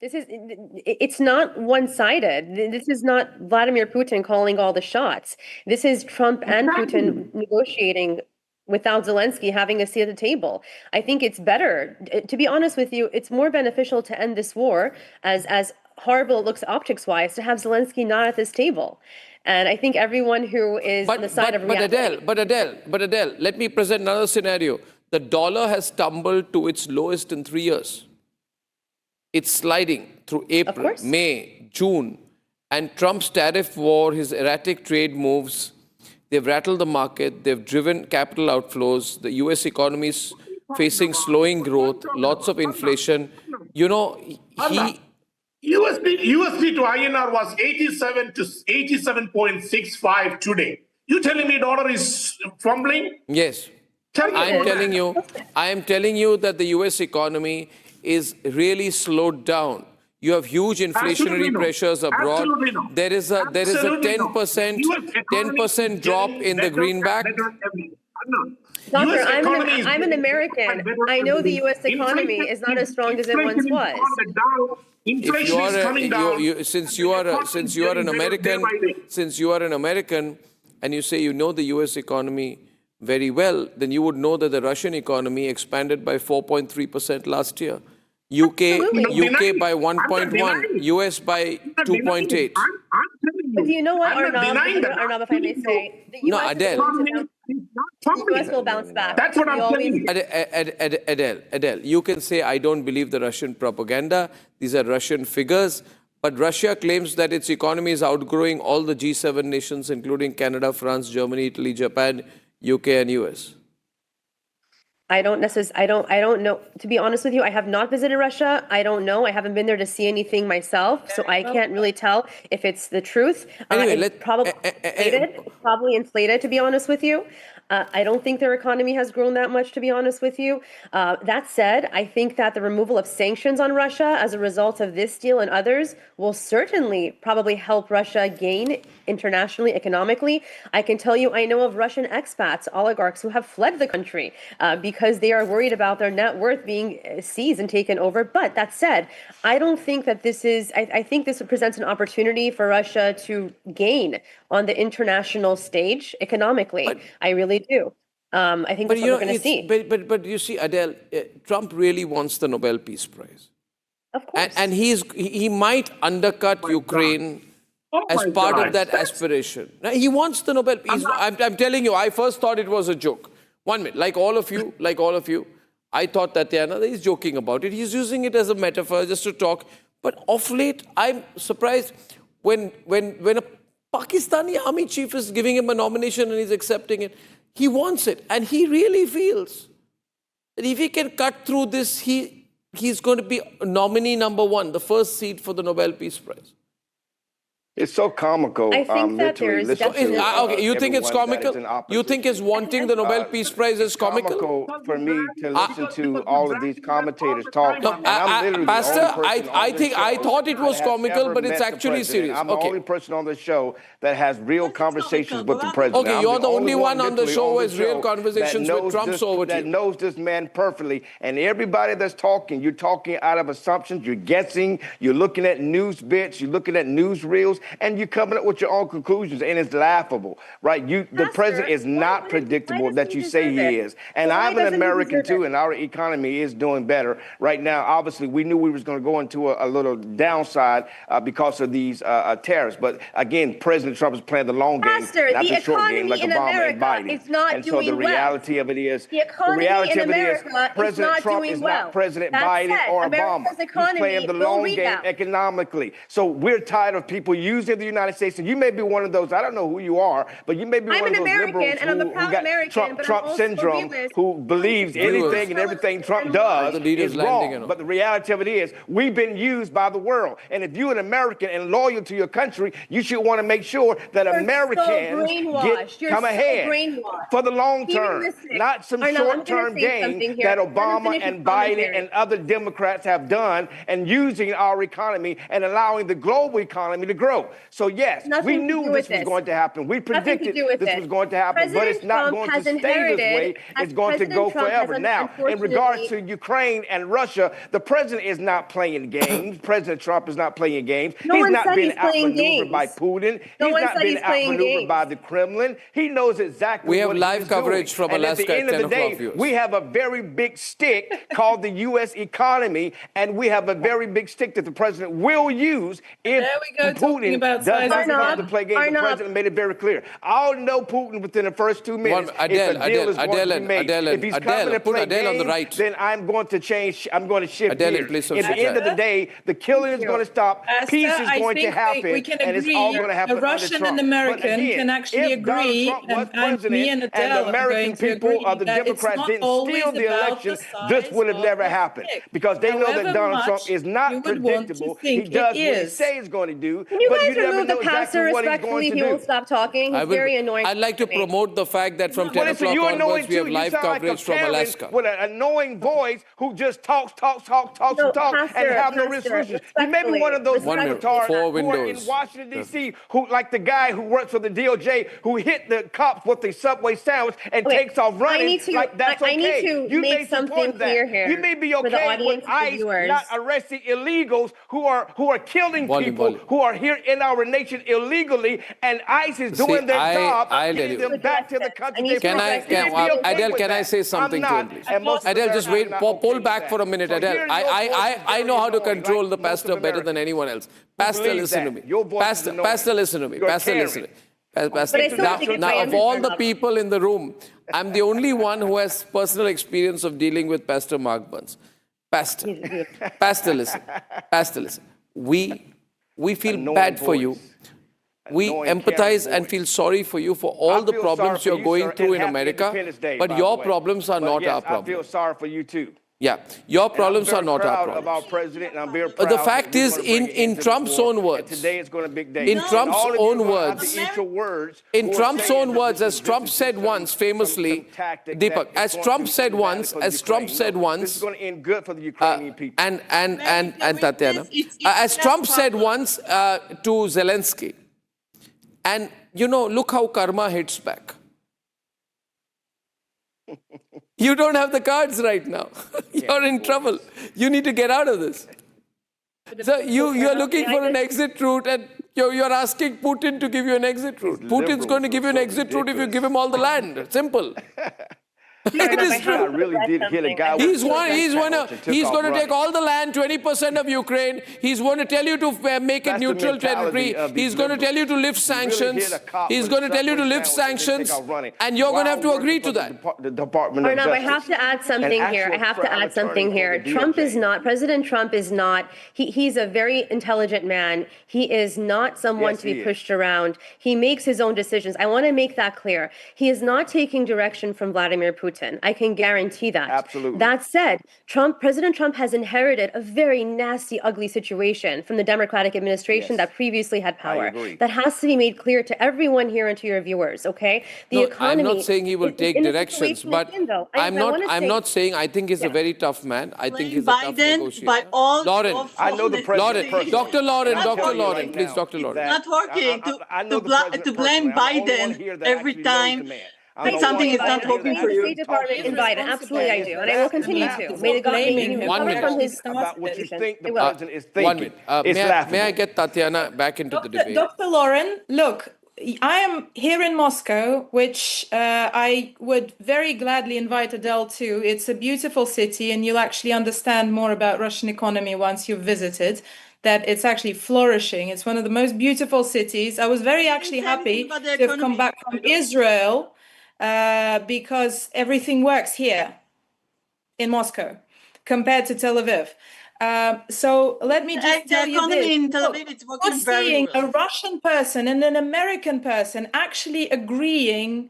[SPEAKER 13] It's not one-sided. This is not Vladimir Putin calling all the shots. This is Trump and Putin negotiating without Zelensky having a seat at the table. I think it's better, to be honest with you, it's more beneficial to end this war, as horrible it looks optics-wise, to have Zelensky not at this table. And I think everyone who is on the side of reality...
[SPEAKER 3] But Adele, let me present another scenario. The dollar has tumbled to its lowest in 3 years. It's sliding through April, May, June. And Trump's tariff war, his erratic trade moves, they've rattled the market, they've driven capital outflows, the US economy is facing slowing growth, lots of inflation. You know,
[SPEAKER 14] USD to INR was 87 to 87.65 today. You telling me dollar is fumbling?
[SPEAKER 3] Yes. I am telling you that the US economy is really slowed down. You have huge inflationary pressures abroad. There is a 10% drop in the greenback.
[SPEAKER 13] Doctor, I'm an American. I know the U.S. economy is not as strong as it once was.
[SPEAKER 3] Since you are an American, and you say you know the U.S. economy very well, then you would know that the Russian economy expanded by 4.3% last year. UK by 1.1, US by 2.8.
[SPEAKER 13] But do you know what, Arnab, if I may say, the US will bounce back.
[SPEAKER 14] That's what I'm telling you.
[SPEAKER 3] Adele, you can say, I don't believe the Russian propaganda. These are Russian figures. But Russia claims that its economy is outgrowing all the G7 nations, including Canada, France, Germany, Italy, Japan, UK, and US.
[SPEAKER 13] I don't know. To be honest with you, I have not visited Russia. I don't know. I haven't been there to see anything myself, so I can't really tell if it's the truth.
[SPEAKER 3] Anyway,
[SPEAKER 13] it's probably inflated, to be honest with you. I don't think their economy has grown that much, to be honest with you. That said, I think that the removal of sanctions on Russia as a result of this deal and others will certainly probably help Russia gain internationally, economically. I can tell you, I know of Russian expats, oligarchs who have fled the country because they are worried about their net worth being seized and taken over. But that said, I don't think that this is, I think this presents an opportunity for Russia to gain on the international stage economically. I really do. I think that's what we're going to see.
[SPEAKER 3] But you see, Adele, Trump really wants the Nobel Peace Prize.
[SPEAKER 13] Of course.
[SPEAKER 3] And he might undercut Ukraine as part of that aspiration. Now, he wants the Nobel Peace. I'm telling you, I first thought it was a joke. 1 minute, like all of you, I thought that he's joking about it. He's using it as a metaphor just to talk. But of late, I'm surprised when a Pakistani army chief is giving him a nomination and he's accepting it. He wants it. And he really feels that if he can cut through this, he's going to be nominee number one, the first seat for the Nobel Peace Prize.
[SPEAKER 10] It's so comical.
[SPEAKER 13] I think that there is definitely...
[SPEAKER 3] Okay, you think it's comical? You think his wanting the Nobel Peace Prize is comical?
[SPEAKER 10] For me to listen to all of these commentators talk.
[SPEAKER 3] Pastor, I thought it was comical, but it's actually serious.
[SPEAKER 10] I'm the only person on the show that has real conversations with the president.
[SPEAKER 3] Okay, you're the only one on the show who has real conversations with Trump,
[SPEAKER 10] that knows this man perfectly. And everybody that's talking, you're talking out of assumptions, you're guessing, you're looking at news bits, you're looking at news reels, and you're coming up with your own conclusions, and it's laughable, right? The president is not predictable that you say he is. And I'm an American too, and our economy is doing better right now. Obviously, we knew we was going to go into a little downside because of these tariffs. But again, President Trump is playing the long game, not the short game, like Obama and Biden. And so the reality of it is, President Trump is not President Biden or Obama. He's playing the long game economically. So we're tired of people using the United States, and you may be one of those, I don't know who you are, but you may be one of those liberals who got Trump syndrome, who believes anything and everything Trump does is wrong. But the reality of it is, we've been used by the world. And if you're an American and loyal to your country, you should want to make sure that Americans come ahead for the long term, not some short-term game that Obama and Biden and other Democrats have done, and using our economy and allowing the global economy to grow. So yes, we knew this was going to happen. We predicted this was going to happen, but it's not going to stay this way. It's going to go forever. Now, in regards to Ukraine and Russia, the president is not playing games. President Trump is not playing games. He's not being outmaneuvered by Putin. He's not being outmaneuvered by the Kremlin. He knows exactly what he's doing.
[SPEAKER 3] We have live coverage from Alaska at 10 o'clock, viewers.
[SPEAKER 10] We have a very big stick called the U.S. economy, and we have a very big stick that the president will use if Putin
[SPEAKER 11] talking about
[SPEAKER 10] does
[SPEAKER 11] size
[SPEAKER 10] not
[SPEAKER 11] of
[SPEAKER 10] come
[SPEAKER 11] land.
[SPEAKER 10] to play games. The president made it very clear. I'll know Putin within the first 2 minutes if a deal is going to be made. If he's coming to play games, then I'm going to change. I'm going to shift gears. At the end of the day, the killing is going to stop. Peace is going to happen,
[SPEAKER 11] we can
[SPEAKER 10] and it's
[SPEAKER 11] agree.
[SPEAKER 10] all going to happen
[SPEAKER 11] A Russian
[SPEAKER 10] under Trump.
[SPEAKER 11] and American can actually
[SPEAKER 10] if Donald
[SPEAKER 11] agree,
[SPEAKER 10] Trump was
[SPEAKER 11] and
[SPEAKER 10] president
[SPEAKER 11] me and Adele
[SPEAKER 10] the American people or the Democrats didn't steal the election, this would have never happened because they know that Donald Trump is not predictable. He does what he says he's going to do,
[SPEAKER 13] Can you
[SPEAKER 10] but
[SPEAKER 13] guys
[SPEAKER 10] you never
[SPEAKER 13] remove the
[SPEAKER 10] know
[SPEAKER 13] pastor
[SPEAKER 10] exactly what he's
[SPEAKER 13] respectfully?
[SPEAKER 10] going
[SPEAKER 13] He
[SPEAKER 10] to
[SPEAKER 13] won't
[SPEAKER 10] do.
[SPEAKER 13] stop talking. He's very annoying.
[SPEAKER 3] I'd like to promote the fact that from 10
[SPEAKER 10] Well, listen,
[SPEAKER 3] o'clock
[SPEAKER 10] you're
[SPEAKER 3] onwards,
[SPEAKER 10] annoying
[SPEAKER 3] we have
[SPEAKER 10] too.
[SPEAKER 3] live
[SPEAKER 10] You sound like
[SPEAKER 3] coverage
[SPEAKER 10] a
[SPEAKER 3] from
[SPEAKER 10] Karen
[SPEAKER 3] Alaska.
[SPEAKER 10] with an annoying voice who just talks and have no resolutions. You may be one of those retards who are in Washington, D.C., who, like the guy who works for the DOJ, who hit the cops with the Subway sandwich and takes off running. That's okay.
[SPEAKER 13] I need to
[SPEAKER 10] you
[SPEAKER 13] make
[SPEAKER 10] may support
[SPEAKER 13] something clear
[SPEAKER 10] that.
[SPEAKER 13] here
[SPEAKER 10] You may be
[SPEAKER 13] for the
[SPEAKER 10] okay
[SPEAKER 13] audience
[SPEAKER 10] with
[SPEAKER 13] and the
[SPEAKER 10] ICE
[SPEAKER 13] viewers.
[SPEAKER 10] not arresting illegals who are killing people who are here in our nation illegally, and ICE is doing their job, getting them back to the country.
[SPEAKER 3] Adele, can I say something to him, please? Adele, just wait, pull back for a minute, Adele. I know how to control the pastor better than anyone else. Pastor, listen to me. Pastor, listen to me. Pastor, listen to me. Now, of all the people in the room, I'm the only one who has personal experience of dealing with Pastor Mark Burns. Pastor, listen. Pastor, listen. We feel bad for you. We empathize and feel sorry for you for all the problems you're going through in America, but your problems are not our problem.
[SPEAKER 10] I feel sorry for you too.
[SPEAKER 3] Yeah, your problems are not our problem.
[SPEAKER 10] Our president, and I'm very proud
[SPEAKER 3] the fact is, in Trump's own words,
[SPEAKER 10] today is going to be a big day.
[SPEAKER 3] In Trump's own words, as Trump said once famously, Deepak, as Trump said once,
[SPEAKER 10] this is going to end good for the Ukrainian people.
[SPEAKER 3] and Tatiana, as Trump said once to Zelenskyy, and look how karma hits back. You don't have the cards right now. You're in trouble. You need to get out of this. So you're looking for an exit route, and you're asking Putin to give you an exit route. Putin's going to give you an exit route if you give him all the land. Simple. It is true.
[SPEAKER 10] Really did hit a guy.
[SPEAKER 3] He's going to take all the land, 20% of Ukraine. He's going to tell you to make it neutral territory. He's going to tell you to lift sanctions. He's going to tell you to lift sanctions, and you're going to have to agree to that.
[SPEAKER 13] Arnab, I have to add something here. President Trump is not, he's a very intelligent man. He is not someone to be pushed around. He makes his own decisions. I want to make that clear. He is not taking direction from Vladimir Putin. I can guarantee that.
[SPEAKER 10] Absolutely.
[SPEAKER 13] That said, President Trump has inherited a very nasty, ugly situation from the Democratic administration that previously had power. That has to be made clear to everyone here and to your viewers, okay? The economy,
[SPEAKER 3] I'm not saying he will take directions, but I'm not saying I think he's a very tough man. I think he's a tough negotiator. Lauren,
[SPEAKER 10] I know the president.
[SPEAKER 3] Dr. Lauren, please, Dr. Lauren.
[SPEAKER 12] It's not working to blame Biden every time. Something is not working for you.
[SPEAKER 13] State Department in Biden, absolutely I do, and I will continue to. May the government recover from his
[SPEAKER 10] about what you think the
[SPEAKER 13] well.
[SPEAKER 10] president is thinking.
[SPEAKER 3] 1 minute. May I get Tatiana back into the debate?
[SPEAKER 11] Dr. Lauren, look, I am here in Moscow, which I would very gladly invite Adele to. It's a beautiful city, and you'll actually understand more about Russian economy once you've visited. That it's actually flourishing. It's one of the most beautiful cities. I was very happy to have come back from Israel. Because everything works here in Moscow compared to Tel Aviv. So let me just tell you this.
[SPEAKER 12] In Tel Aviv, it's working
[SPEAKER 11] You're
[SPEAKER 12] very
[SPEAKER 11] seeing
[SPEAKER 12] well.
[SPEAKER 11] a Russian person and an American person actually agreeing,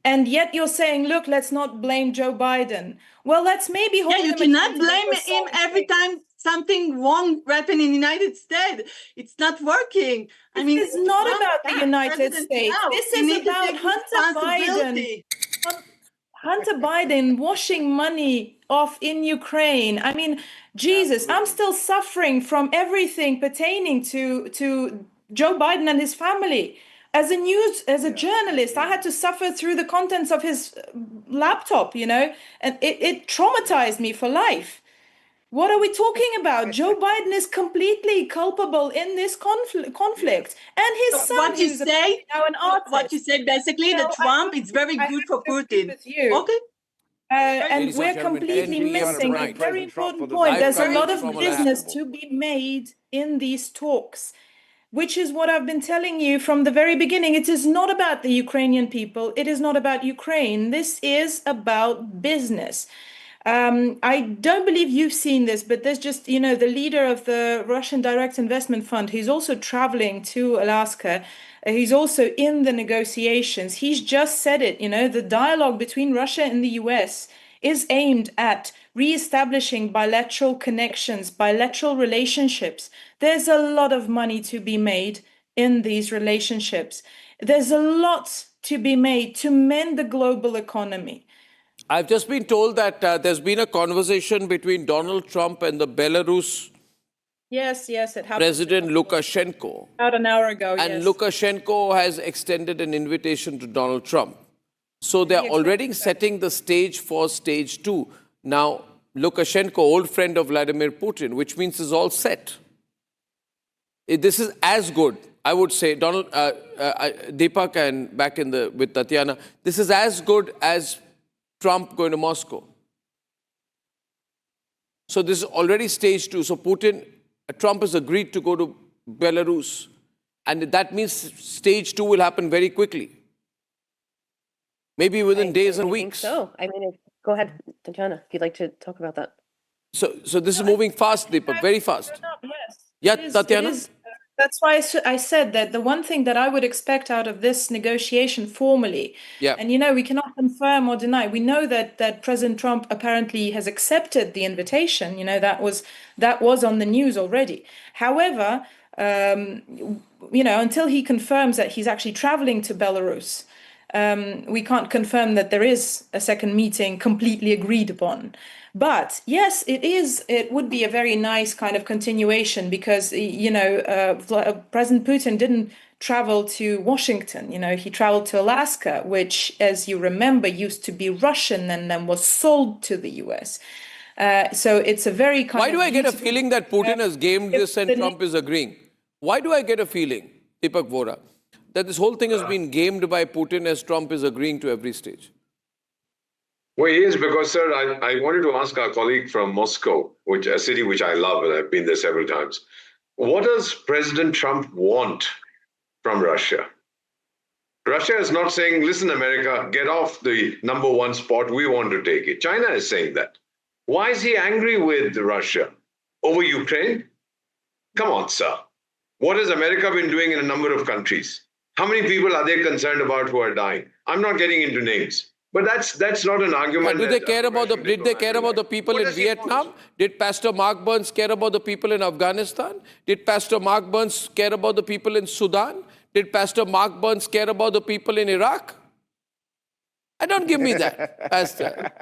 [SPEAKER 11] and yet you're saying, look, let's not blame Joe Biden. Well, let's maybe hold
[SPEAKER 12] you cannot blame him every time something wrong happened in the United States. It's not working.
[SPEAKER 11] This is not about the United States. This is about Hunter Biden washing money off in Ukraine. I mean, Jesus, I'm still suffering from everything pertaining to Joe Biden and his family. As a journalist, I had to suffer through the contents of his laptop, and it traumatized me for life. What are we talking about? Joe Biden is completely culpable in this conflict, and his son,
[SPEAKER 12] what you say,
[SPEAKER 11] now an artist.
[SPEAKER 12] What you say, basically, that Trump is very good for Putin. Okay.
[SPEAKER 11] And we're completely missing a very important point. There's a lot of business to be made in these talks. which is what I've been telling you from the very beginning. It is not about the Ukrainian people. It is not about Ukraine. This is about business. I don't believe you've seen this, but there's just, the leader of the Russian Direct Investment Fund, who's also traveling to Alaska. He's also in the negotiations. He's just said it, the dialogue between Russia and the US is aimed at reestablishing bilateral connections, bilateral relationships. There's a lot of money to be made in these relationships. There's a lot to be made to mend the global economy.
[SPEAKER 3] I've just been told that there's been a conversation between Donald Trump and the Belarus
[SPEAKER 11] Yes, it happened.
[SPEAKER 3] President Lukashenko.
[SPEAKER 11] About an hour ago,
[SPEAKER 3] And
[SPEAKER 11] yes.
[SPEAKER 3] Lukashenko has extended an invitation to Donald Trump. So they're already setting the stage for stage 2. Now, Lukashenko, old friend of Vladimir Putin, which means it's all set. This is as good, I would say, Deepak and back with Tatiana, this is as good as Trump going to Moscow. So this is already stage 2. So Trump has agreed to go to Belarus. And that means stage 2 will happen very quickly. Maybe within days and weeks.
[SPEAKER 13] So, go ahead, Tatiana, if you'd like to talk about that.
[SPEAKER 3] So this is moving fast, Deepak, very fast.
[SPEAKER 11] Yes.
[SPEAKER 3] Yeah, Tatiana?
[SPEAKER 11] That's why I said that the one thing that I would expect out of this negotiation formally, and we cannot confirm or deny, we know that President Trump apparently has accepted the invitation, that was on the news already. However, until he confirms that he's actually traveling to Belarus, we can't confirm that there is a second meeting completely agreed upon. But yes, it would be a very nice kind of continuation because, President Putin didn't travel to Washington. He traveled to Alaska, which, as you remember, used to be Russian and then was sold to the US. So it's a very kind
[SPEAKER 3] Why
[SPEAKER 11] of
[SPEAKER 3] do I get a feeling that Putin has gamed this and Trump is agreeing? Why do I get a feeling, Deepak Vora, that this whole thing has been gamed by Putin as Trump is agreeing to every stage?
[SPEAKER 9] Well, he is because, sir, I wanted to ask our colleague from Moscow, a city which I love, and I've been there several times. What does President Trump want from Russia? Russia is not saying, listen, America, get off the number 1 spot. We want to take it. China is saying that. Why is he angry with Russia? Over Ukraine? Come on, sir. What has America been doing in a number of countries? How many people are they concerned about who are dying? I'm not getting into names. But that's not an argument.
[SPEAKER 3] Did they care about the people in Vietnam? Did Pastor Mark Burns care about the people in Afghanistan? Did Pastor Mark Burns care about the people in Sudan? Did Pastor Mark Burns care about the people in Iraq? Don't give me that, Pastor.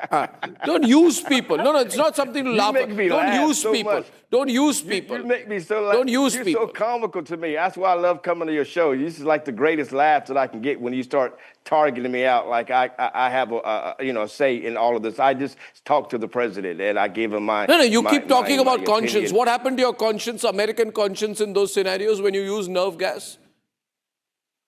[SPEAKER 3] Don't use people. No, it's not something to laugh at. Don't use people. Don't use people.
[SPEAKER 10] You make me so laugh.
[SPEAKER 3] Don't use
[SPEAKER 10] You're
[SPEAKER 3] people.
[SPEAKER 10] so comical to me. That's why I love coming to your show. This is like the greatest laugh that I can get when you start targeting me out like I have a say in all of this. I just talk to the president and I give him my...
[SPEAKER 3] No, you keep talking about conscience.
[SPEAKER 10] Opinion.
[SPEAKER 3] What happened to your conscience, American conscience, in those scenarios when you use nerve gas?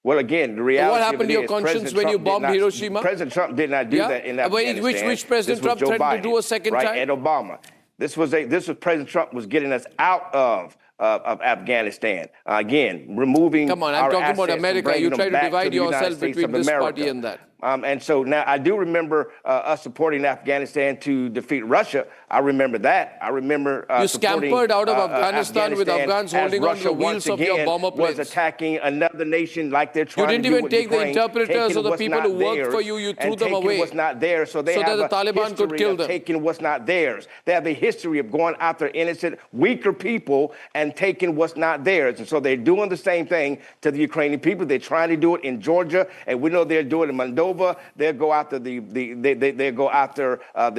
[SPEAKER 10] Well, again, the reality
[SPEAKER 3] what happened
[SPEAKER 10] of it
[SPEAKER 3] to your
[SPEAKER 10] is
[SPEAKER 3] conscience when you bombed Hiroshima?
[SPEAKER 10] President Trump did not do that in Afghanistan.
[SPEAKER 3] Which President Trump threatened to do a second time?
[SPEAKER 10] Right, and Obama. This was President Trump was getting us out of Afghanistan. Again, removing.
[SPEAKER 3] Come on, I'm talking about America. You try to divide yourself between this party and that.
[SPEAKER 10] And so now I do remember us supporting Afghanistan to defeat Russia. I remember that. I remember
[SPEAKER 3] you scampered out of Afghanistan with Afghans holding on to the wheels of your bomber planes.
[SPEAKER 10] Was attacking another nation like they're trying
[SPEAKER 3] to do. You didn't even take
[SPEAKER 10] Ukraine,
[SPEAKER 3] the interpreters or the people who worked for you. You threw them away.
[SPEAKER 10] What's not theirs, so they have
[SPEAKER 3] that the Taliban could kill them.
[SPEAKER 10] Taking what's not theirs. They have a history of going after innocent, weaker people and taking what's not theirs. And so they're doing the same thing to the Ukrainian people. They're trying to do it in Georgia, and we know they're doing it in Moldova. They'll go after the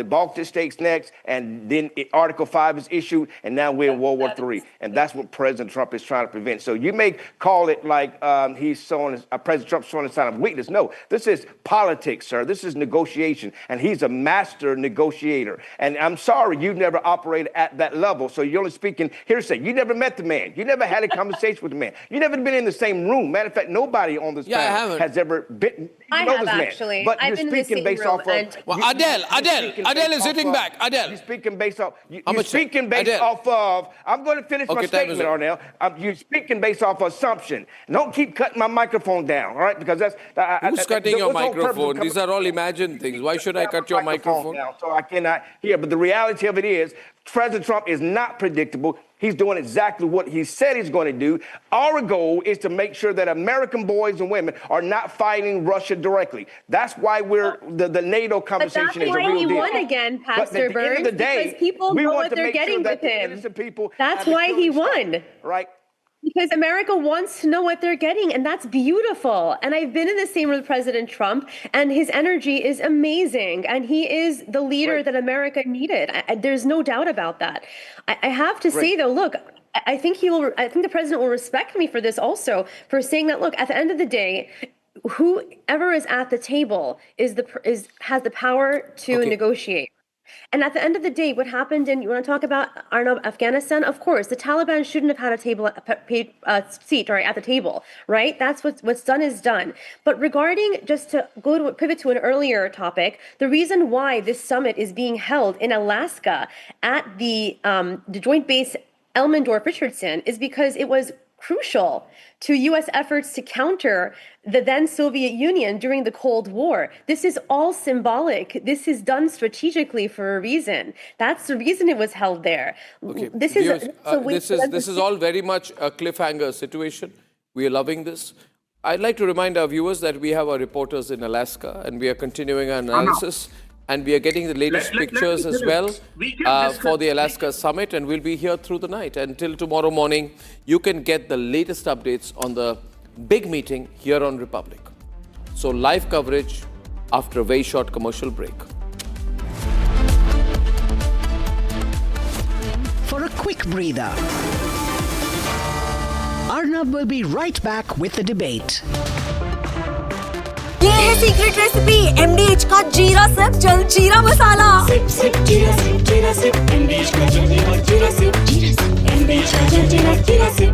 [SPEAKER 10] Baltic states next, and then Article 5 is issued, and now we're in World War III, and that's what President Trump is trying to prevent. So you may call it like President Trump showing a sign of weakness. No, this is politics, sir. This is negotiation, and he's a master negotiator. And I'm sorry you've never operated at that level, so you're only speaking hearsay. You never met the man. You never had a conversation with the man. You never been in the same room. Matter of fact, nobody on this panel has ever been. You know this,
[SPEAKER 13] actually.
[SPEAKER 10] But
[SPEAKER 13] I've
[SPEAKER 10] you're
[SPEAKER 13] been in the
[SPEAKER 10] speaking
[SPEAKER 13] same
[SPEAKER 10] based
[SPEAKER 13] room,
[SPEAKER 10] off of.
[SPEAKER 13] and
[SPEAKER 3] Well, Adele is sitting back. Adele.
[SPEAKER 10] You're speaking based off.
[SPEAKER 3] How
[SPEAKER 10] You're
[SPEAKER 3] much-
[SPEAKER 10] speaking based
[SPEAKER 3] Adele.
[SPEAKER 10] off of. I'm going to finish my
[SPEAKER 3] Okay, time is
[SPEAKER 10] statement,
[SPEAKER 3] up.
[SPEAKER 10] Arnab. You're speaking based off assumption. Don't keep cutting my microphone down, all right? Because that's.
[SPEAKER 3] Who's cutting your
[SPEAKER 10] what's the whole purpose of
[SPEAKER 3] microphone?
[SPEAKER 10] coming-
[SPEAKER 3] These are all imagined things. Why should I cut your microphone?
[SPEAKER 10] Now, so I cannot hear. But the reality of it is, President Trump is not predictable. He's doing exactly what he said he's going to do. Our goal is to make sure that American boys and women are not fighting Russia directly. That's why we're the NATO
[SPEAKER 13] but
[SPEAKER 10] conversation
[SPEAKER 13] that's
[SPEAKER 10] is a
[SPEAKER 13] why
[SPEAKER 10] real
[SPEAKER 13] he
[SPEAKER 10] deal.
[SPEAKER 13] won again,
[SPEAKER 10] But at
[SPEAKER 13] Pastor
[SPEAKER 10] the end of
[SPEAKER 13] Burns,
[SPEAKER 10] the day,
[SPEAKER 13] because people
[SPEAKER 10] we
[SPEAKER 13] know
[SPEAKER 10] want
[SPEAKER 13] what
[SPEAKER 10] to
[SPEAKER 13] they're
[SPEAKER 10] make
[SPEAKER 13] getting
[SPEAKER 10] sure that
[SPEAKER 13] with
[SPEAKER 10] the
[SPEAKER 13] him.
[SPEAKER 10] innocent people
[SPEAKER 13] That's
[SPEAKER 10] have the
[SPEAKER 13] why he
[SPEAKER 10] killing
[SPEAKER 13] won.
[SPEAKER 10] stop, right?
[SPEAKER 13] Because America wants to know what they're getting, and that's beautiful. And I've been in the same room with President Trump, and his energy is amazing, and he is the leader that America needed. There's no doubt about that. I have to say, though, look, I think the president will respect me for this also, for saying that, look, at the end of the day, whoever is at the table has the power to negotiate. And at the end of the day, what happened you want to talk about Arnab, Afghanistan? Of course, the Taliban shouldn't have had a seat at the table, right? That's what's done is done. But regarding, just to pivot to an earlier topic, the reason why this summit is being held in Alaska at the Joint Base Elmendorf-Richardson is because it was crucial to U.S. efforts to counter the then Soviet Union during the Cold War. This is all symbolic. This is done strategically for a reason. That's the reason it was held there.
[SPEAKER 3] Okay.
[SPEAKER 13] This
[SPEAKER 3] is all very much a cliffhanger situation. We are loving this. I'd like to remind our viewers that we have our reporters in Alaska, and we are continuing our analysis. And we are getting the latest pictures as well for the Alaska summit, and we'll be here through the night. Until tomorrow morning, you can get the latest updates on the big meeting here on Republic. So live coverage after a very short commercial break.
[SPEAKER 2] For a quick breather, Arnab will be right back with the debate.
[SPEAKER 15] ये है secret recipe MDH का जीरा SIP जल जीरा मसाला SIP SIP जीरा SIP MDH का जल जीरा सिप जीरा सिप एमडीएच का जल जीरा सिप